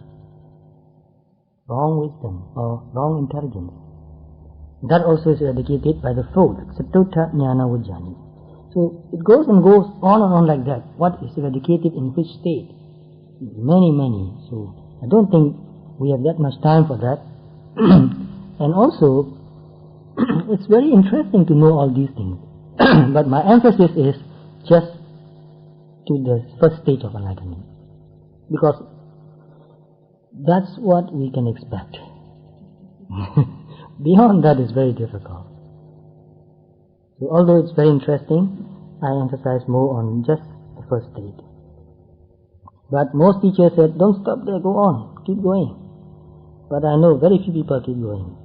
wrong wisdom or wrong intelligence. That also is eradicated by the fourth, satutta jnana vajjani. So it goes and goes on and on like that. What is eradicated in which state? Many. So I don't think we have that much time for that. And also, it's very interesting to know all these things. But my emphasis is just to the first stage of enlightenment. Because that's what we can expect. Beyond that is very difficult. So although it's very interesting, I emphasize more on just the first stage. But most teachers said, don't stop there, go on, keep going. But I know very few people keep going.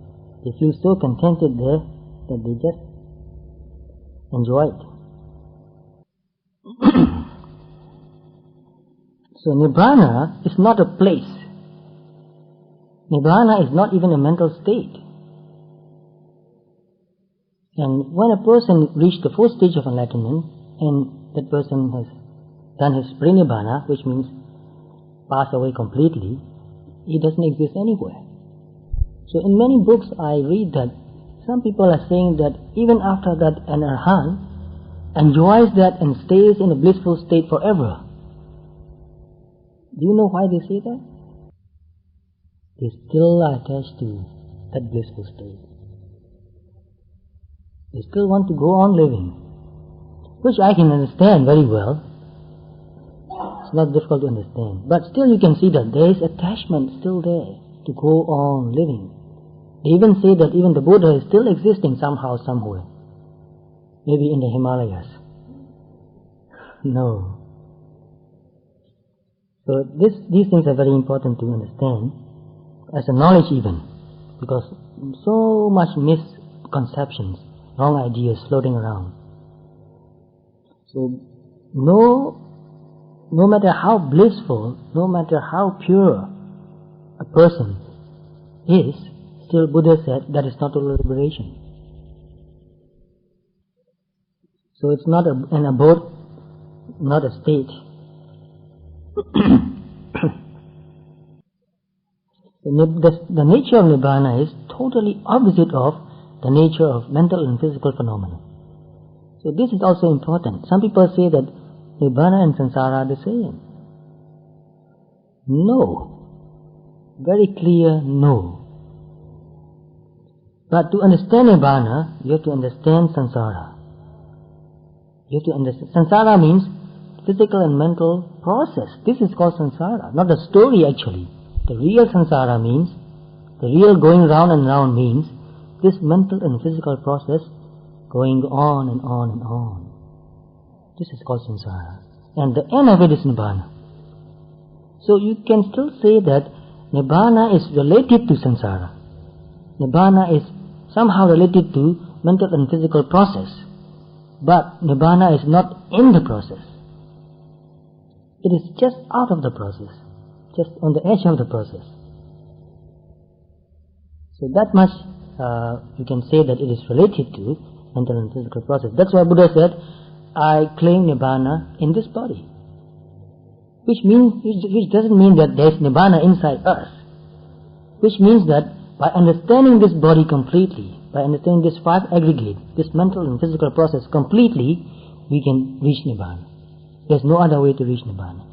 They feel so contented there that they just enjoy it. So Nibbana is not a place. Nibbana is not even a mental state. And when a person reached the fourth stage of enlightenment, and that person has done his pre-Nibbana, which means pass away completely, he doesn't exist anywhere. So in many books I read that some people are saying that even after that an Arhat enjoys that and stays in a blissful state forever. Do you know why they say that? They still are attached to that blissful state. They still want to go on living, which I can understand very well. It's not difficult to understand. But still you can see that there is attachment still there to go on living. They even say that even the Buddha is still existing somehow, somewhere. Maybe in the Himalayas. No. So these things are very important to understand as a knowledge even, because so much misconceptions, wrong ideas floating around. So no matter how blissful, no matter how pure a person is, still Buddha said that is not total liberation. So it's not an abode, not a state. The nature of Nibbana is totally opposite of the nature of mental and physical phenomena. So this is also important. Some people say that Nibbana and samsara are the same. No. Very clear no. But to understand Nibbana, you have to understand samsara. You have to understand. Samsara means physical and mental process. This is called samsara, not a story actually. The real samsara means, the real going round and round means, this mental and physical process going on and on and on. This is called samsara. And the end of it is Nibbana. So you can still say that Nibbana is related to samsara. Nibbana is somehow related to mental and physical process. But Nibbana is not in the process. It is just out of the process, just on the edge of the process. So that much you can say that it is related to mental and physical process. That's why Buddha said, I claim Nibbana in this body. Which doesn't mean that there is Nibbana inside us. Which means that by understanding this body completely, by understanding this five aggregate, this mental and physical process completely, we can reach Nibbana. There's no other way to reach Nibbana.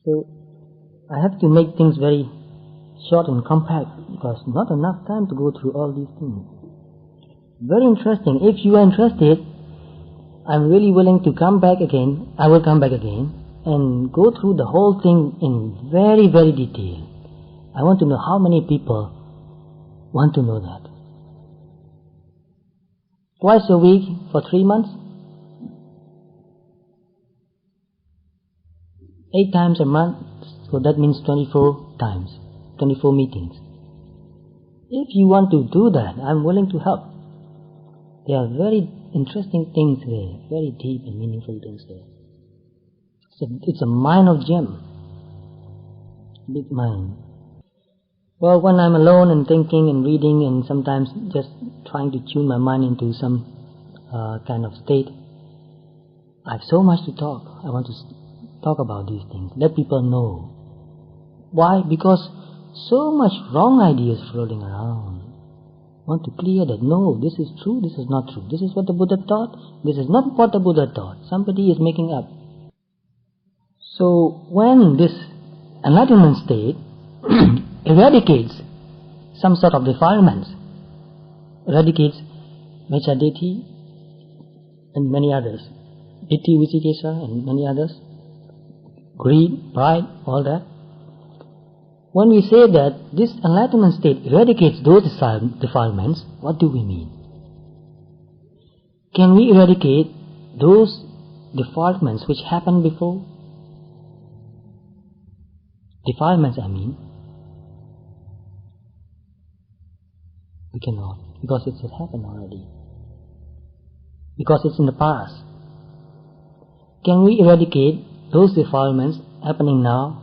So, I have to make things very short and compact because not enough time to go through all these things. Very interesting. If you are interested, I'm really willing to come back again. I will come back again and go through the whole thing in very, very detail. I want to know how many people want to know that. Twice a week for 3 months? 8 times a month, so that means 24 times, 24 meetings. If you want to do that, I'm willing to help. There are very interesting things there, very deep and meaningful things there. It's a mine of gem, big mine. Well, when I'm alone and thinking and reading and sometimes just trying to tune my mind into some kind of state, I have so much to talk. I want to talk about these things, let people know. Why? Because so much wrong ideas floating around. I want to clear that, no, this is true, this is not true. This is what the Buddha taught, this is not what the Buddha taught. Somebody is making up. So when this enlightenment state eradicates some sort of defilements, eradicates Mecha Ditti and many others, Ditti Vicikesa and many others, greed, pride, all that. When we say that this enlightenment state eradicates those defilements, what do we mean? Can we eradicate those defilements which happened before? Defilements, I mean. We cannot, because it has happened already. Because it's in the past. Can we eradicate those defilements happening now?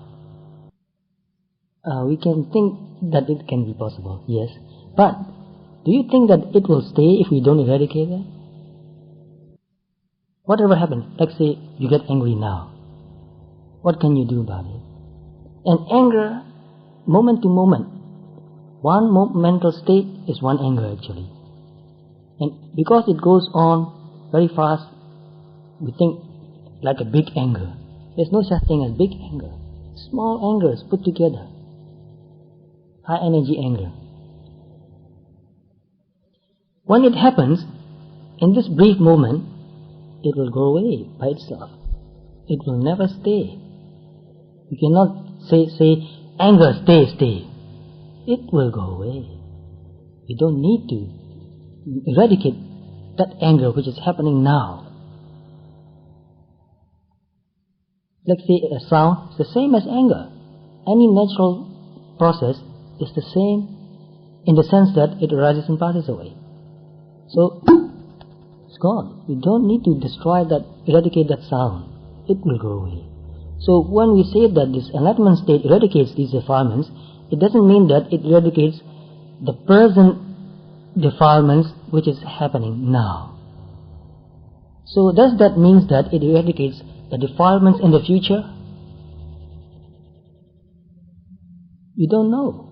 We can think that it can be possible, yes. But do you think that it will stay if we don't eradicate that? Whatever happens, let's say you get angry now. What can you do about it? And anger, moment to moment, one mental state is one anger actually. And because it goes on very fast, we think like a big anger. There's no such thing as big anger. Small angers put together. high energy anger. When it happens, in this brief moment, it will go away by itself. It will never stay. You cannot say anger, stay. It will go away. You don't need to eradicate that anger which is happening now. Let's say a sound is the same as anger. Any natural process is the same in the sense that it arises and passes away. So, it's gone. You don't need to eradicate that sound. It will go away. So when we say that this enlightenment state eradicates these defilements, it doesn't mean that it eradicates the present defilements which is happening now. So does that mean that it eradicates the defilements in the future? You don't know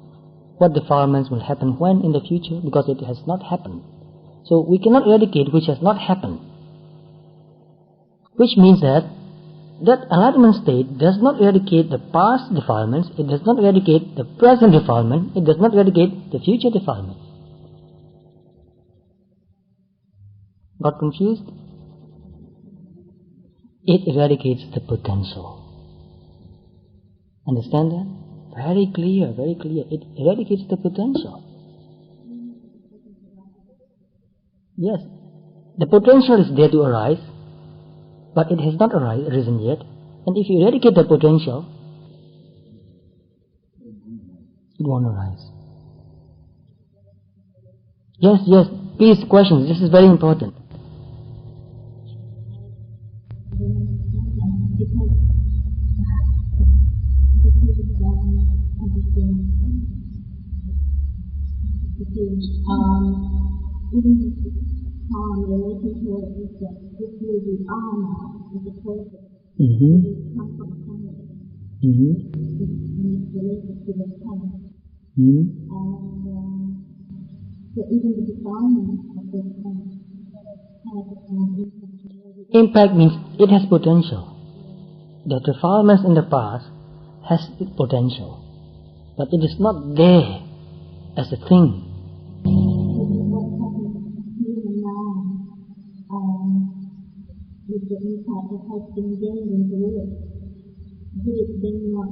what defilements will happen when in the future, because it has not happened. So we cannot eradicate which has not happened. Which means that enlightenment state does not eradicate the past defilements, it does not eradicate the present defilement, it does not eradicate the future defilement. Got confused? It eradicates the potential. Understand that? Very clear, very clear. It eradicates the potential. Yes, the potential is there to arise, but it has not arisen yet. And if you eradicate the potential, it won't arise. Yes, please, questions. This is very important. Even the time related to it is that this way we are now is a process. It comes from time. It's related to the time. And so even the defilement of this time has an impact means it has potential. The defilements in the past has potential, but it is not there as a thing. With the insight that has been gained into it, do it then not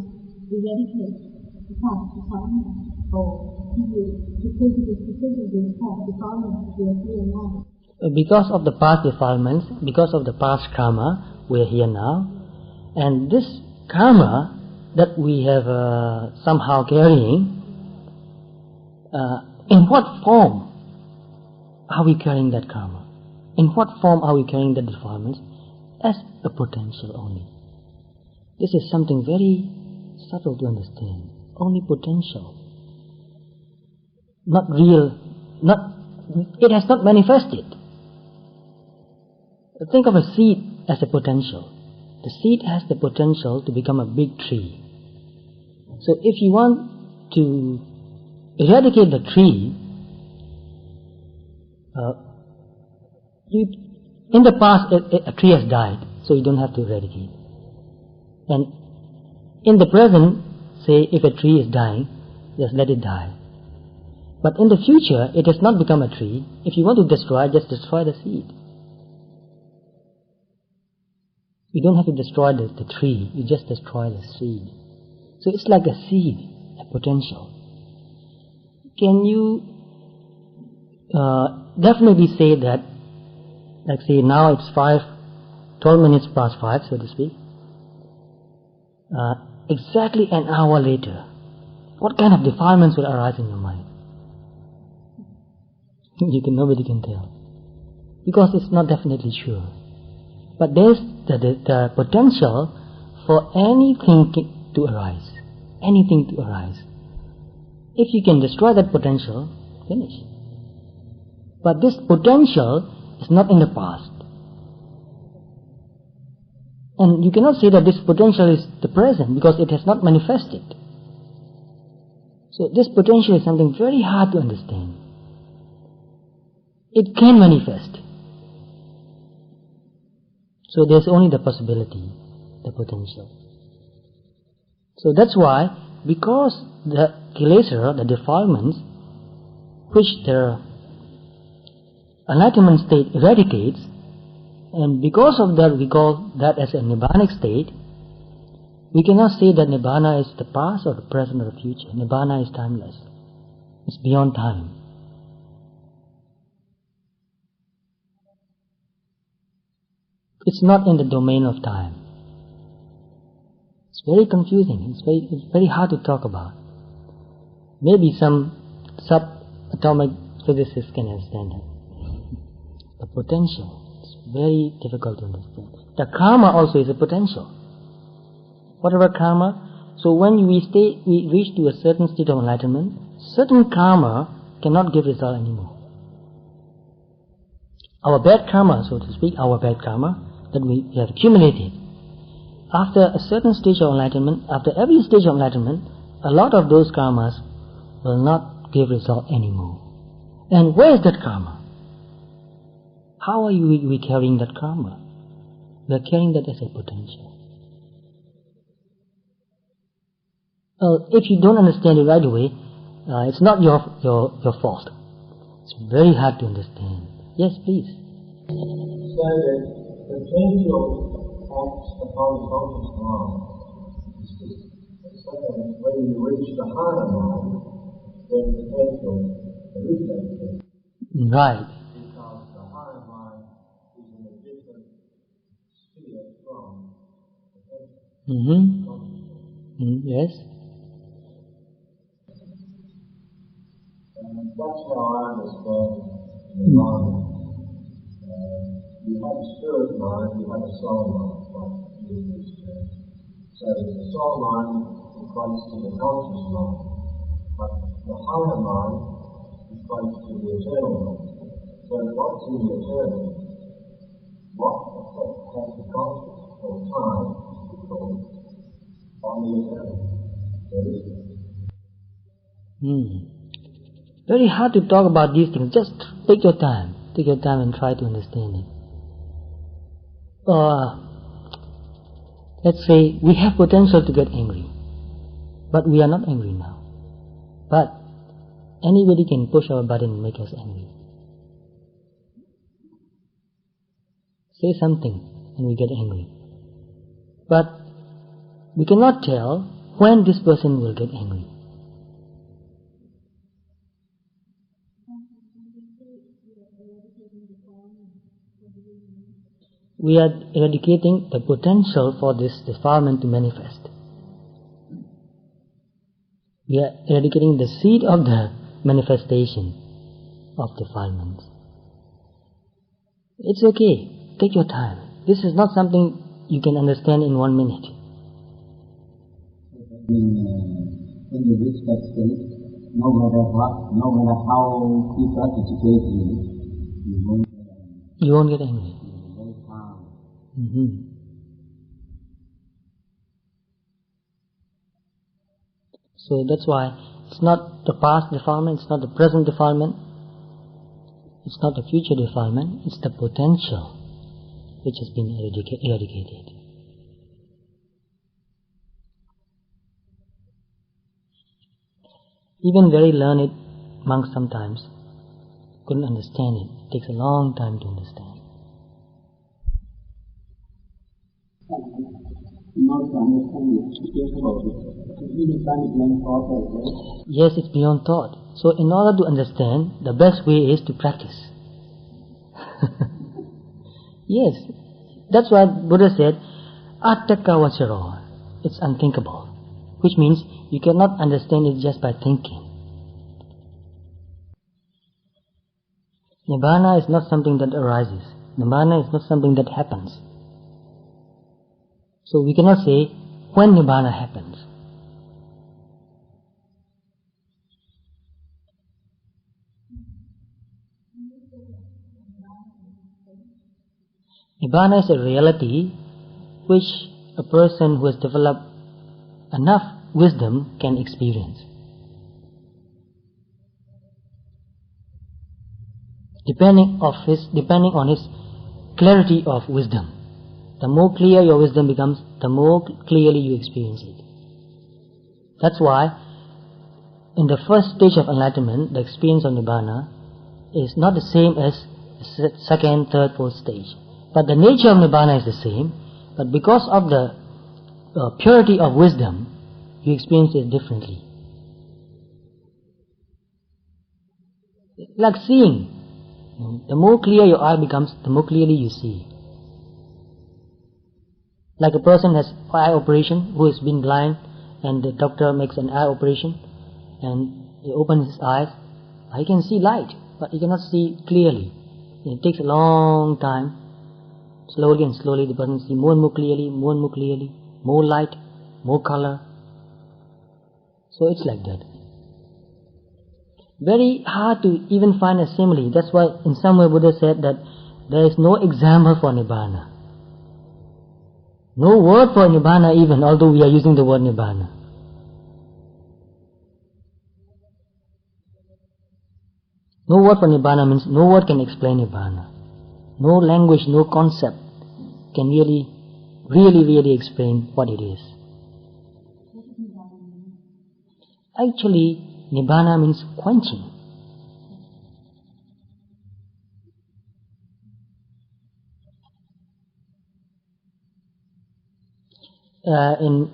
eradicate the past defilement, or because of the past defilements we are here now? Because of the past defilements, because of the past karma, we are here now, and this karma that we have somehow carrying, in what form are we carrying that karma? In what form are we carrying the defilements? As a potential only. This is something very subtle to understand. Only potential. Not real. It has not manifested. Think of a seed as a potential. The seed has the potential to become a big tree. So if you want to eradicate the tree, in the past, a tree has died, so you don't have to eradicate. And in the present, say if a tree is dying, just let it die. But in the future, it has not become a tree. If you want to destroy, just destroy the seed. You don't have to destroy the tree, you just destroy the seed. So it's like a seed, a potential. Can you definitely say that, like say now it's 12 minutes past 5, so to speak. Exactly an hour later, what kind of defilements will arise in your mind? Nobody can tell. Because it's not definitely sure. But there's the potential for anything to arise. Anything to arise. If you can destroy that potential, finish. But this potential is not in the past. And you cannot say that this potential is the present because it has not manifested. So this potential is something very hard to understand. It can manifest. So there's only the possibility, the potential. So that's why because the kilesa, the defilements, which the enlightenment state eradicates, and because of that we call that as a Nibbanic state, we cannot say that Nibbana is the past or the present or the future. Nibbana is timeless. It's beyond time. It's not in the domain of time. It's very confusing. It's very hard to talk about. Maybe some subatomic physicists can understand it. The potential is very difficult to understand. The karma also is a potential. Whatever karma, so when we reach to a certain state of enlightenment, certain karma cannot give result anymore. Our bad karma, so to speak, our bad karma that we have accumulated, after a certain stage of enlightenment, after every stage of enlightenment, a lot of those karmas will not give result anymore. And where is that karma? How are we carrying that karma? We are carrying that as a potential. If you don't understand it right away, it's not your fault. It's very hard to understand. Yes, please. So that potential acts upon conscious mind is something when you reach the higher mind, then potential elucidates. Right. Because the higher mind is in a different sphere from potential. Yes. That's how I understand Nibbana. You have a spirit mind, you have a soul mind, like you used to. So the soul mind equates to the conscious mind, but the higher mind equates to the eternal mind. So what's in the eternal? What effect has the conscious or time on the eternal? There is it. Very hard to talk about these things. Just take your time. Take your time and try to understand it. Let's say we have potential to get angry, but we are not angry now. But anybody can push our button and make us angry. Say something and we get angry. But we cannot tell when this person will get angry. We are eradicating the potential for this defilement to manifest. We are eradicating the seed of the manifestation of defilements. It's okay. Take your time. This is not something you can understand in 1 minute. When you reach that state, no matter what, no matter how people educate you, you won't get angry. So that's why it's not the past defilement, it's not the present defilement, it's not the future defilement, it's the potential which has been eradicated. Even very learned monks sometimes couldn't understand it. It takes a long time to understand. Yes, it's beyond thought. So in order to understand, the best way is to practice. Yes, that's why Buddha said, Attakavacharo, it's unthinkable, which means you cannot understand it just by thinking. Nibbana is not something that arises. Nibbana is not something that happens. So we cannot say when Nibbana happens. Nibbana is a reality which a person who has developed enough wisdom can experience. Depending on his clarity of wisdom. The more clear your wisdom becomes, the more clearly you experience it. That's why in the first stage of enlightenment, the experience of Nibbana is not the same as the second, third, fourth stage. But the nature of Nibbana is the same, but because of the purity of wisdom, you experience it differently. Like seeing. The more clear your eye becomes, the more clearly you see. Like a person has eye operation who has been blind, and the doctor makes an eye operation and he opens his eyes. He can see light, but he cannot see clearly. It takes a long time. Slowly and slowly the person sees more and more clearly, more and more clearly, more light, more color. So it's like that. Very hard to even find a simile. That's why in some way Buddha said that there is no example for Nibbana. No word for Nibbana even, although we are using the word Nibbana. No word for Nibbana means no word can explain Nibbana. No language, no concept can really explain what it is. Actually, Nibbana means quenching. In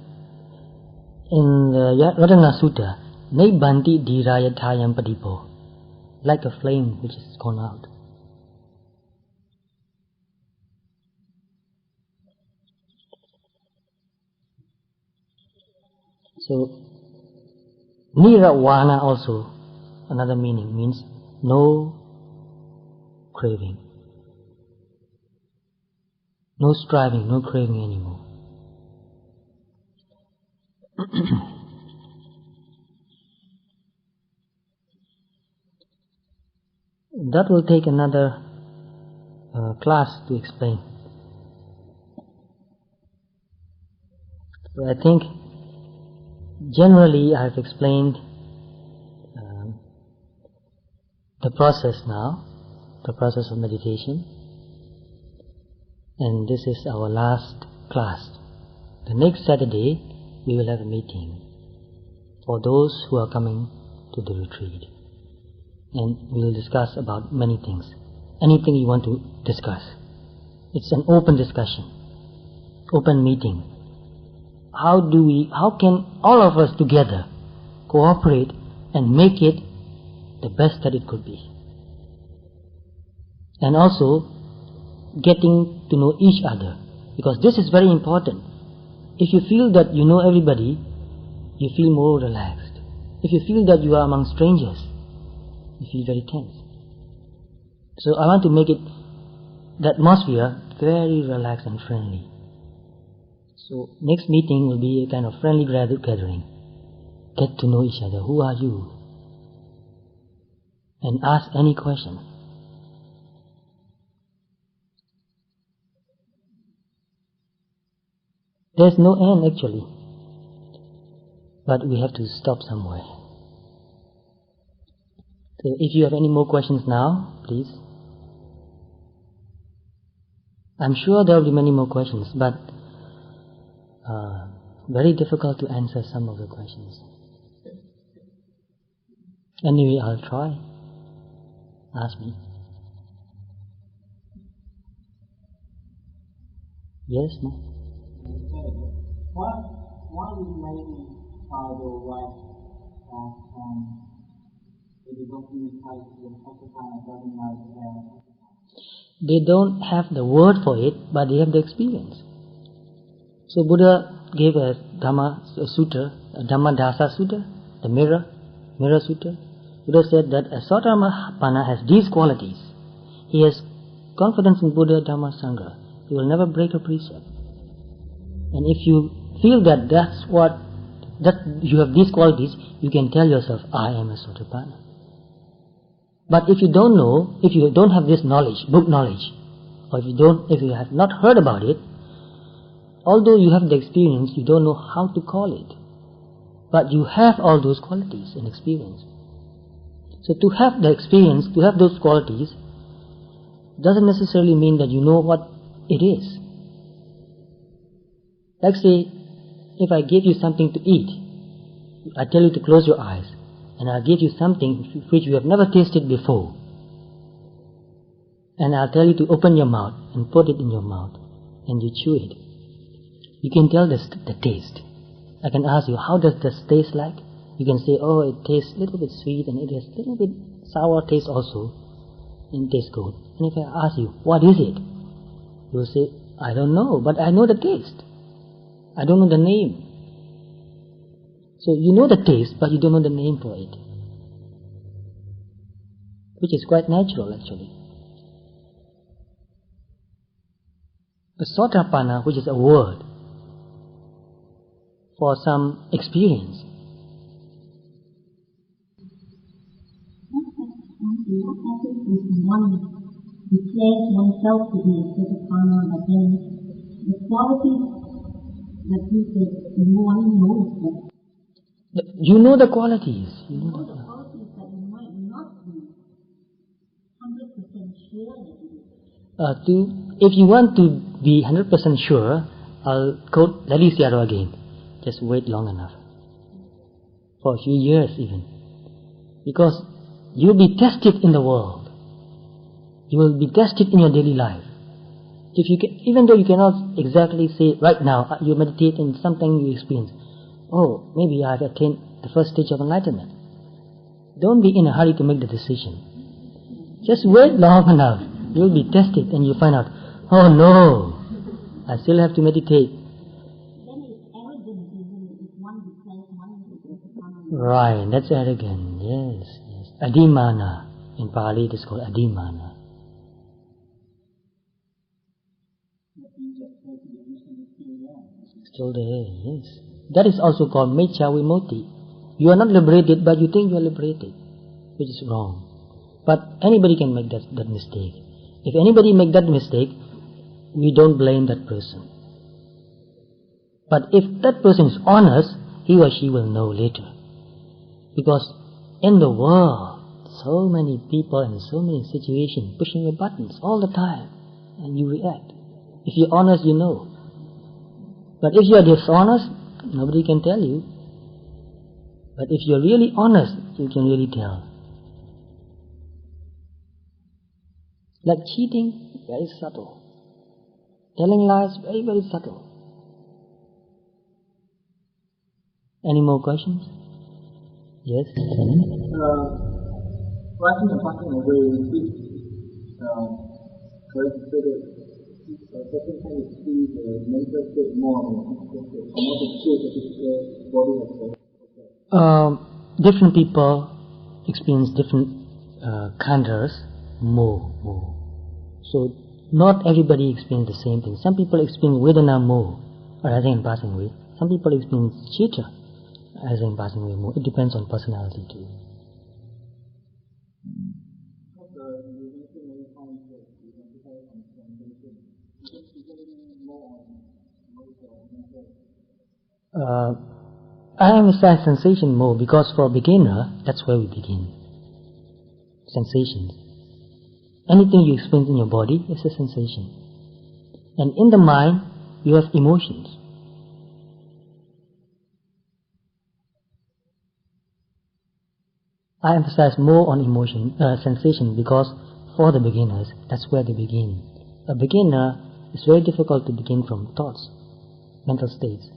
the Ratana Sutta, Nibbanti Dhirayatayam Padipo, like a flame which is gone out. So, Niravana also, another meaning, means no craving, no striving, no craving anymore. That will take another class to explain. So I think generally I have explained the process now, the process of meditation, and this is our last class. The next Saturday we will have a meeting for those who are coming to the retreat, and we will discuss about many things, anything you want to discuss. It's an open discussion, open meeting. How can all of us together cooperate and make it the best that it could be? And also getting to know each other, because this is very important. If you feel that you know everybody, you feel more relaxed. If you feel that you are among strangers, you feel very tense. So I want to make it, the atmosphere, very relaxed and friendly. So next meeting will be a kind of friendly gathering. Get to know each other. Who are you? And ask any question. There's no end actually, but we have to stop somewhere. So if you have any more questions now, please. I'm sure there will be many more questions, but very difficult to answer some of the questions. Anyway, I'll try. Ask me. Yes, no? Why did maybe Sayadaw write that the documentation of the kind of doesn't know? They don't have the word for it, but they have the experience. So Buddha gave a Dhamma Sutta, a Dhamma Dasa Sutta, the mirror Sutta. Buddha said that a Sotapanna has these qualities. He has confidence in Buddha, Dhamma, Sangha. He will never break a precept. And if you feel that you have these qualities, you can tell yourself, I am a Sotapanna. But if you don't know, if you don't have this knowledge, book knowledge, or if you have not heard about it, although you have the experience, you don't know how to call it. But you have all those qualities and experience. So to have the experience, to have those qualities, doesn't necessarily mean that you know what it is. Like say, if I gave you something to eat, I tell you to close your eyes, and I'll give you something which you have never tasted before. And I'll tell you to open your mouth and put it in your mouth, and you chew it. You can tell the taste. I can ask you, how does this taste like? You can say, oh, it tastes a little bit sweet, and it has a little bit sour taste also, and it tastes good. And if I ask you, what is it? You will say, I don't know, but I know the taste. I don't know the name. So you know the taste, but you don't know the name for it. Which is quite natural, actually. A Sotapanna, which is a word for some experience. What happens is one declares oneself to be a Sotapanna, but then the qualities that we say, one knows that. You know the qualities. You know the qualities that you might not be 100% sure that you do. If you want to be 100% sure, I'll quote Sayadaw again. Just wait long enough. For a few years even. Because you'll be tested in the world. You will be tested in your daily life. If you can, even though you cannot exactly say right now, you meditate and something you experience. Oh, maybe I've attained the first stage of enlightenment. Don't be in a hurry to make the decision. Just wait long enough. You'll be tested and you'll find out, oh no, I still have to meditate. Then it's arrogant, if one declares one is a Sotapanna. Right, that's arrogant, yes. Adimana. In Pali it is called Adimana. Still there, yes. That is also called Meccha Vimoti. You are not liberated, but you think you are liberated, which is wrong. But anybody can make that mistake. If anybody make that mistake, we don't blame that person. But if that person is honest, he or she will know later. Because in the world, so many people and so many situations pushing your buttons all the time, and you react. If you're honest, you know. But if you're dishonest, nobody can tell you. But if you're really honest, you can really tell. Like cheating, very subtle. Telling lies, very, very subtle. Any more questions? Yes? Writing and passing away is correct. A person can see the mental state more than the physical state, and not the state that his body has. Different people experience different khandhas more. So not everybody experiences the same thing. Some people experience Vedana more, as in passing away. Some people experience Chitta, as in passing away more. It depends on personality too. I emphasize sensation more because for a beginner, that's where we begin. Sensations. Anything you experience in your body is a sensation. And in the mind, you have emotions. I emphasize more on sensation because for the beginners, that's where they begin. A beginner, it's very difficult to begin from thoughts, mental states.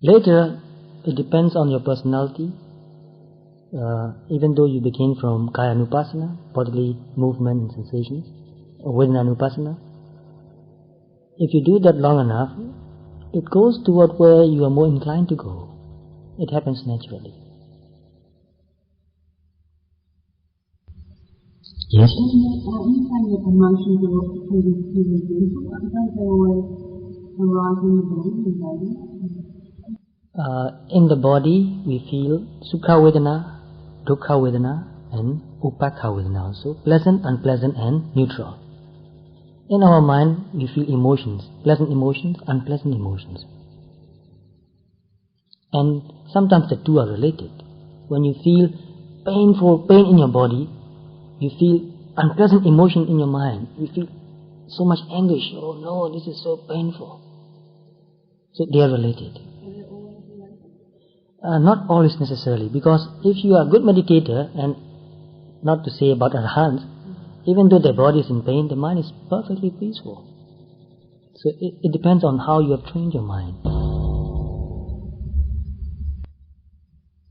Later, it depends on your personality. Even though you begin from Kaya Anupassana, bodily movement and sensations, or Vedana Anupassana, if you do that long enough, it goes toward where you are more inclined to go. It happens naturally. Yes? Anytime that emotions are also feeling beautiful, sometimes they always arise in the body. In the body, we feel Sukha Vedana, Dukkha Vedana, and Upekha Vedana also, pleasant, unpleasant, and neutral. In our mind, we feel emotions, pleasant emotions, unpleasant emotions. And sometimes the two are related. When you feel pain in your body, you feel unpleasant emotion in your mind. You feel so much anguish. Oh no, this is so painful. So they are related. Not always necessarily, because if you are a good meditator, and not to say about arhants, even though their body is in pain, the mind is perfectly peaceful. So it depends on how you have trained your mind.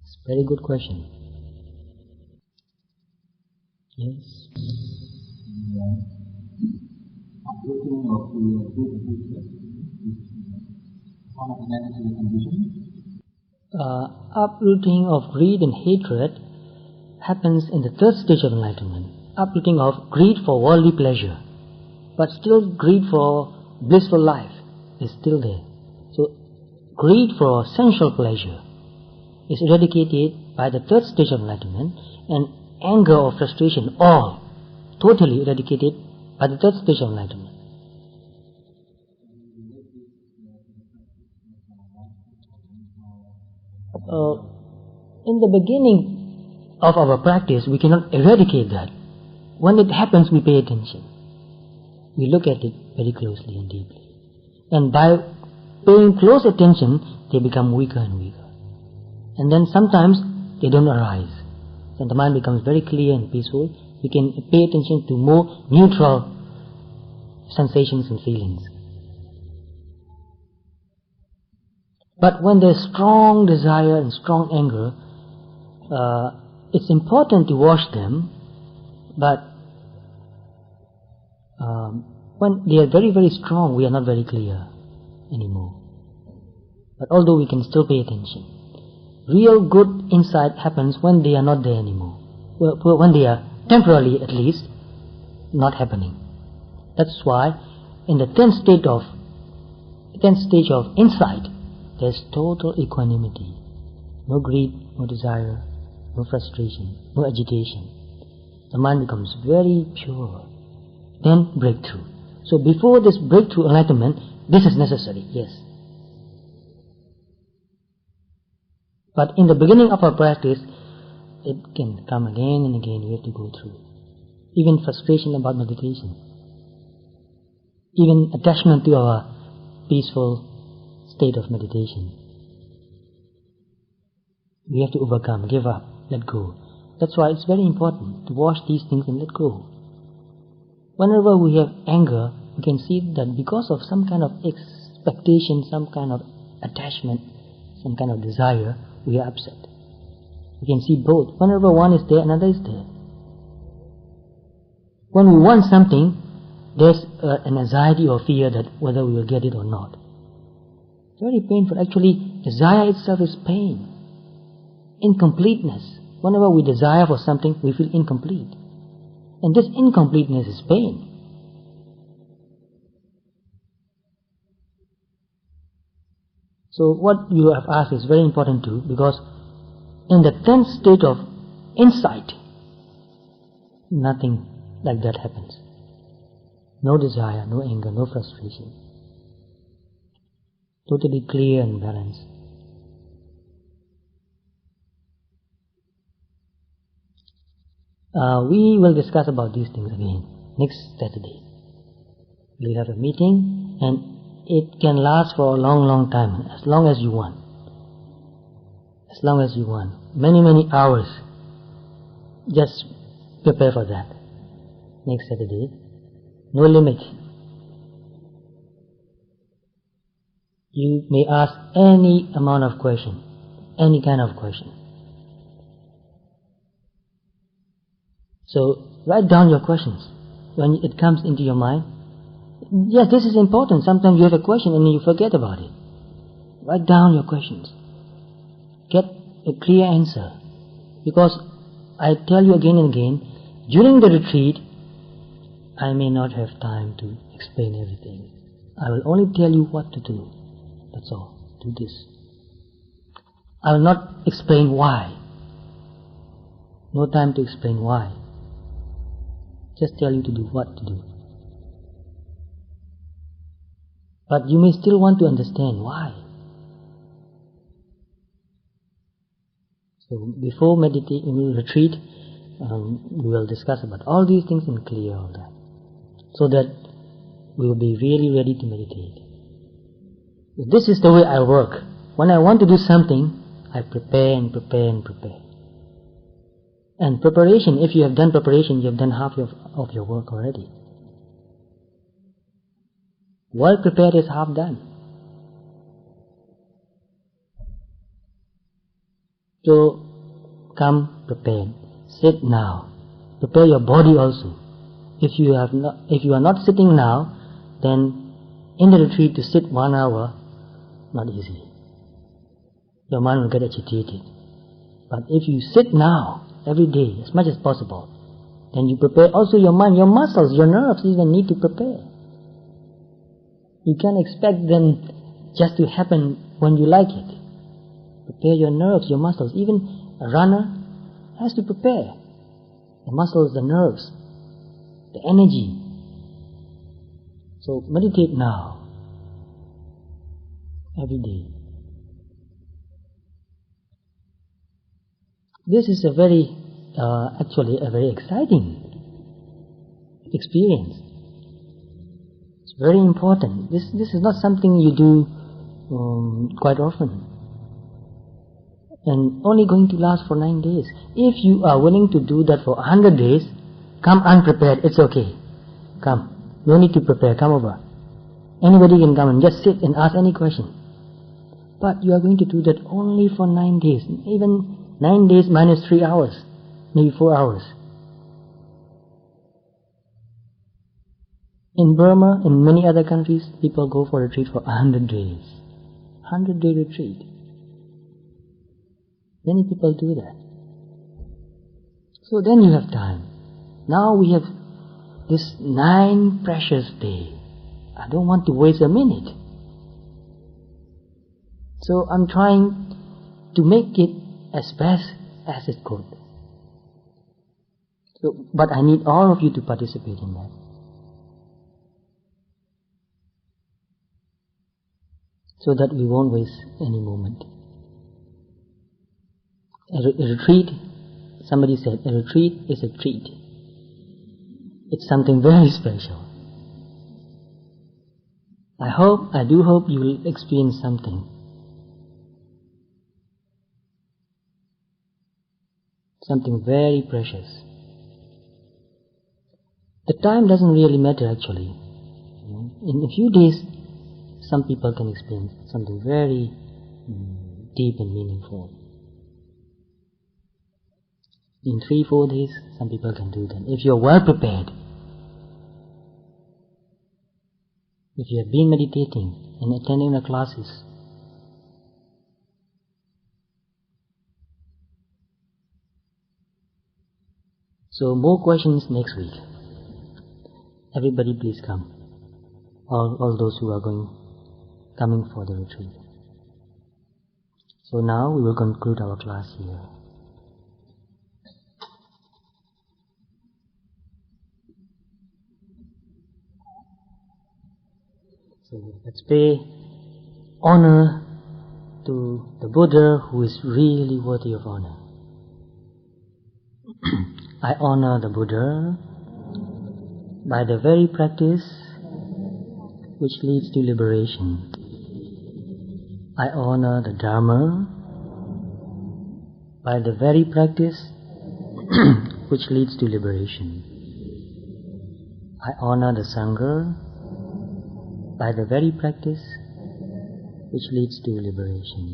It's a very good question. Yes? Uprooting of the good hatred is one of the necessary conditions. Uprooting of greed and hatred happens in the third stage of enlightenment. Uprooting of greed for worldly pleasure, but still greed for blissful life is still there. So greed for sensual pleasure is eradicated by the third stage of enlightenment, and anger or frustration, all totally eradicated by the third stage of enlightenment. In the beginning of our practice, we cannot eradicate that. When it happens, we pay attention. We look at it very closely and deeply. And by paying close attention, they become weaker and weaker. And then sometimes they don't arise. And the mind becomes very clear and peaceful. We can pay attention to more neutral sensations and feelings. But when there's strong desire and strong anger, it's important to watch them, but when they are very, very strong, we are not very clear anymore. But although we can still pay attention, real good insight happens when they are not there anymore, when they are temporarily at least not happening. That's why in the 10th stage of insight, there's total equanimity. No greed, no desire, no frustration, no agitation. The mind becomes very pure. Then breakthrough. So before this breakthrough enlightenment, this is necessary, yes. But in the beginning of our practice, it can come again and again. We have to go through. Even frustration about meditation. Even attachment to our peaceful state of meditation. We have to overcome, give up, let go. That's why it's very important to watch these things and let go. Whenever we have anger, we can see that because of some kind of expectation, some kind of attachment, some kind of desire, we are upset. We can see both. Whenever one is there, another is there. When we want something, there's an anxiety or fear that whether we will get it or not. Very painful. Actually, desire itself is pain. Incompleteness. Whenever we desire for something, we feel incomplete. And this incompleteness is pain. So what you have asked is very important too, because in the 10th state of insight, nothing like that happens. No desire, no anger, no frustration. Totally clear and balanced. We will discuss about these things again next Saturday. We'll have a meeting, and it can last for a long, long time, as long as you want. As long as you want. Many, many hours. Just prepare for that. Next Saturday. No limit. You may ask any amount of question, any kind of question. So write down your questions when it comes into your mind. Yes, this is important. Sometimes you have a question and you forget about it. Write down your questions. Get a clear answer. Because I tell you again and again, during the retreat, I may not have time to explain everything. I will only tell you what to do. That's all. Do this. I will not explain why. No time to explain why. Just tell you to do what to do. But you may still want to understand why. So before retreat, we will discuss about all these things and clear all that. So that we will be really ready to meditate. This is the way I work. When I want to do something, I prepare and prepare and prepare. And preparation, if you have done preparation, you have done half of your work already. Well prepared is half done. So, come prepared. Sit now. Prepare your body also. If you are not sitting now, then in the retreat to sit 1 hour, not easy. Your mind will get agitated. But if you sit now, every day, as much as possible, then you prepare also your mind, your muscles, your nerves even need to prepare. You can't expect them just to happen when you like it. Prepare your nerves, your muscles. Even a runner has to prepare. The muscles, the nerves, the energy. So meditate now, every day. This is actually a very exciting experience. It's very important. This is not something you do quite often. And only going to last for 9 days. If you are willing to do that for 100 days, come unprepared, it's okay. Come. No need to prepare, come over. Anybody can come and just sit and ask any question. But you are going to do that only for 9 days. Even 9 days minus 3 hours. Maybe 4 hours. In Burma, in many other countries, people go for retreat for 100 days. 100-day retreat. Many people do that. So then you have time. Now we have this 9 precious days. I don't want to waste a minute. So I'm trying to make it as best as it could. So, but I need all of you to participate in that. So that we won't waste any moment. A retreat, somebody said, a retreat is a treat. It's something very special. I do hope you will experience something. Something very precious. The time doesn't really matter actually. In a few days, some people can experience something very deep and meaningful. In 3-4 days, some people can do that. If you're well prepared, if you have been meditating and attending the classes, so more questions next week. Everybody please come. All those who are coming for the retreat. So now we will conclude our class here. So let's pay honor to the Buddha who is really worthy of honor. I honor the Buddha by the very practice which leads to liberation. I honor the Dharma by the very practice which leads to liberation. I honor the Sangha by the very practice which leads to liberation.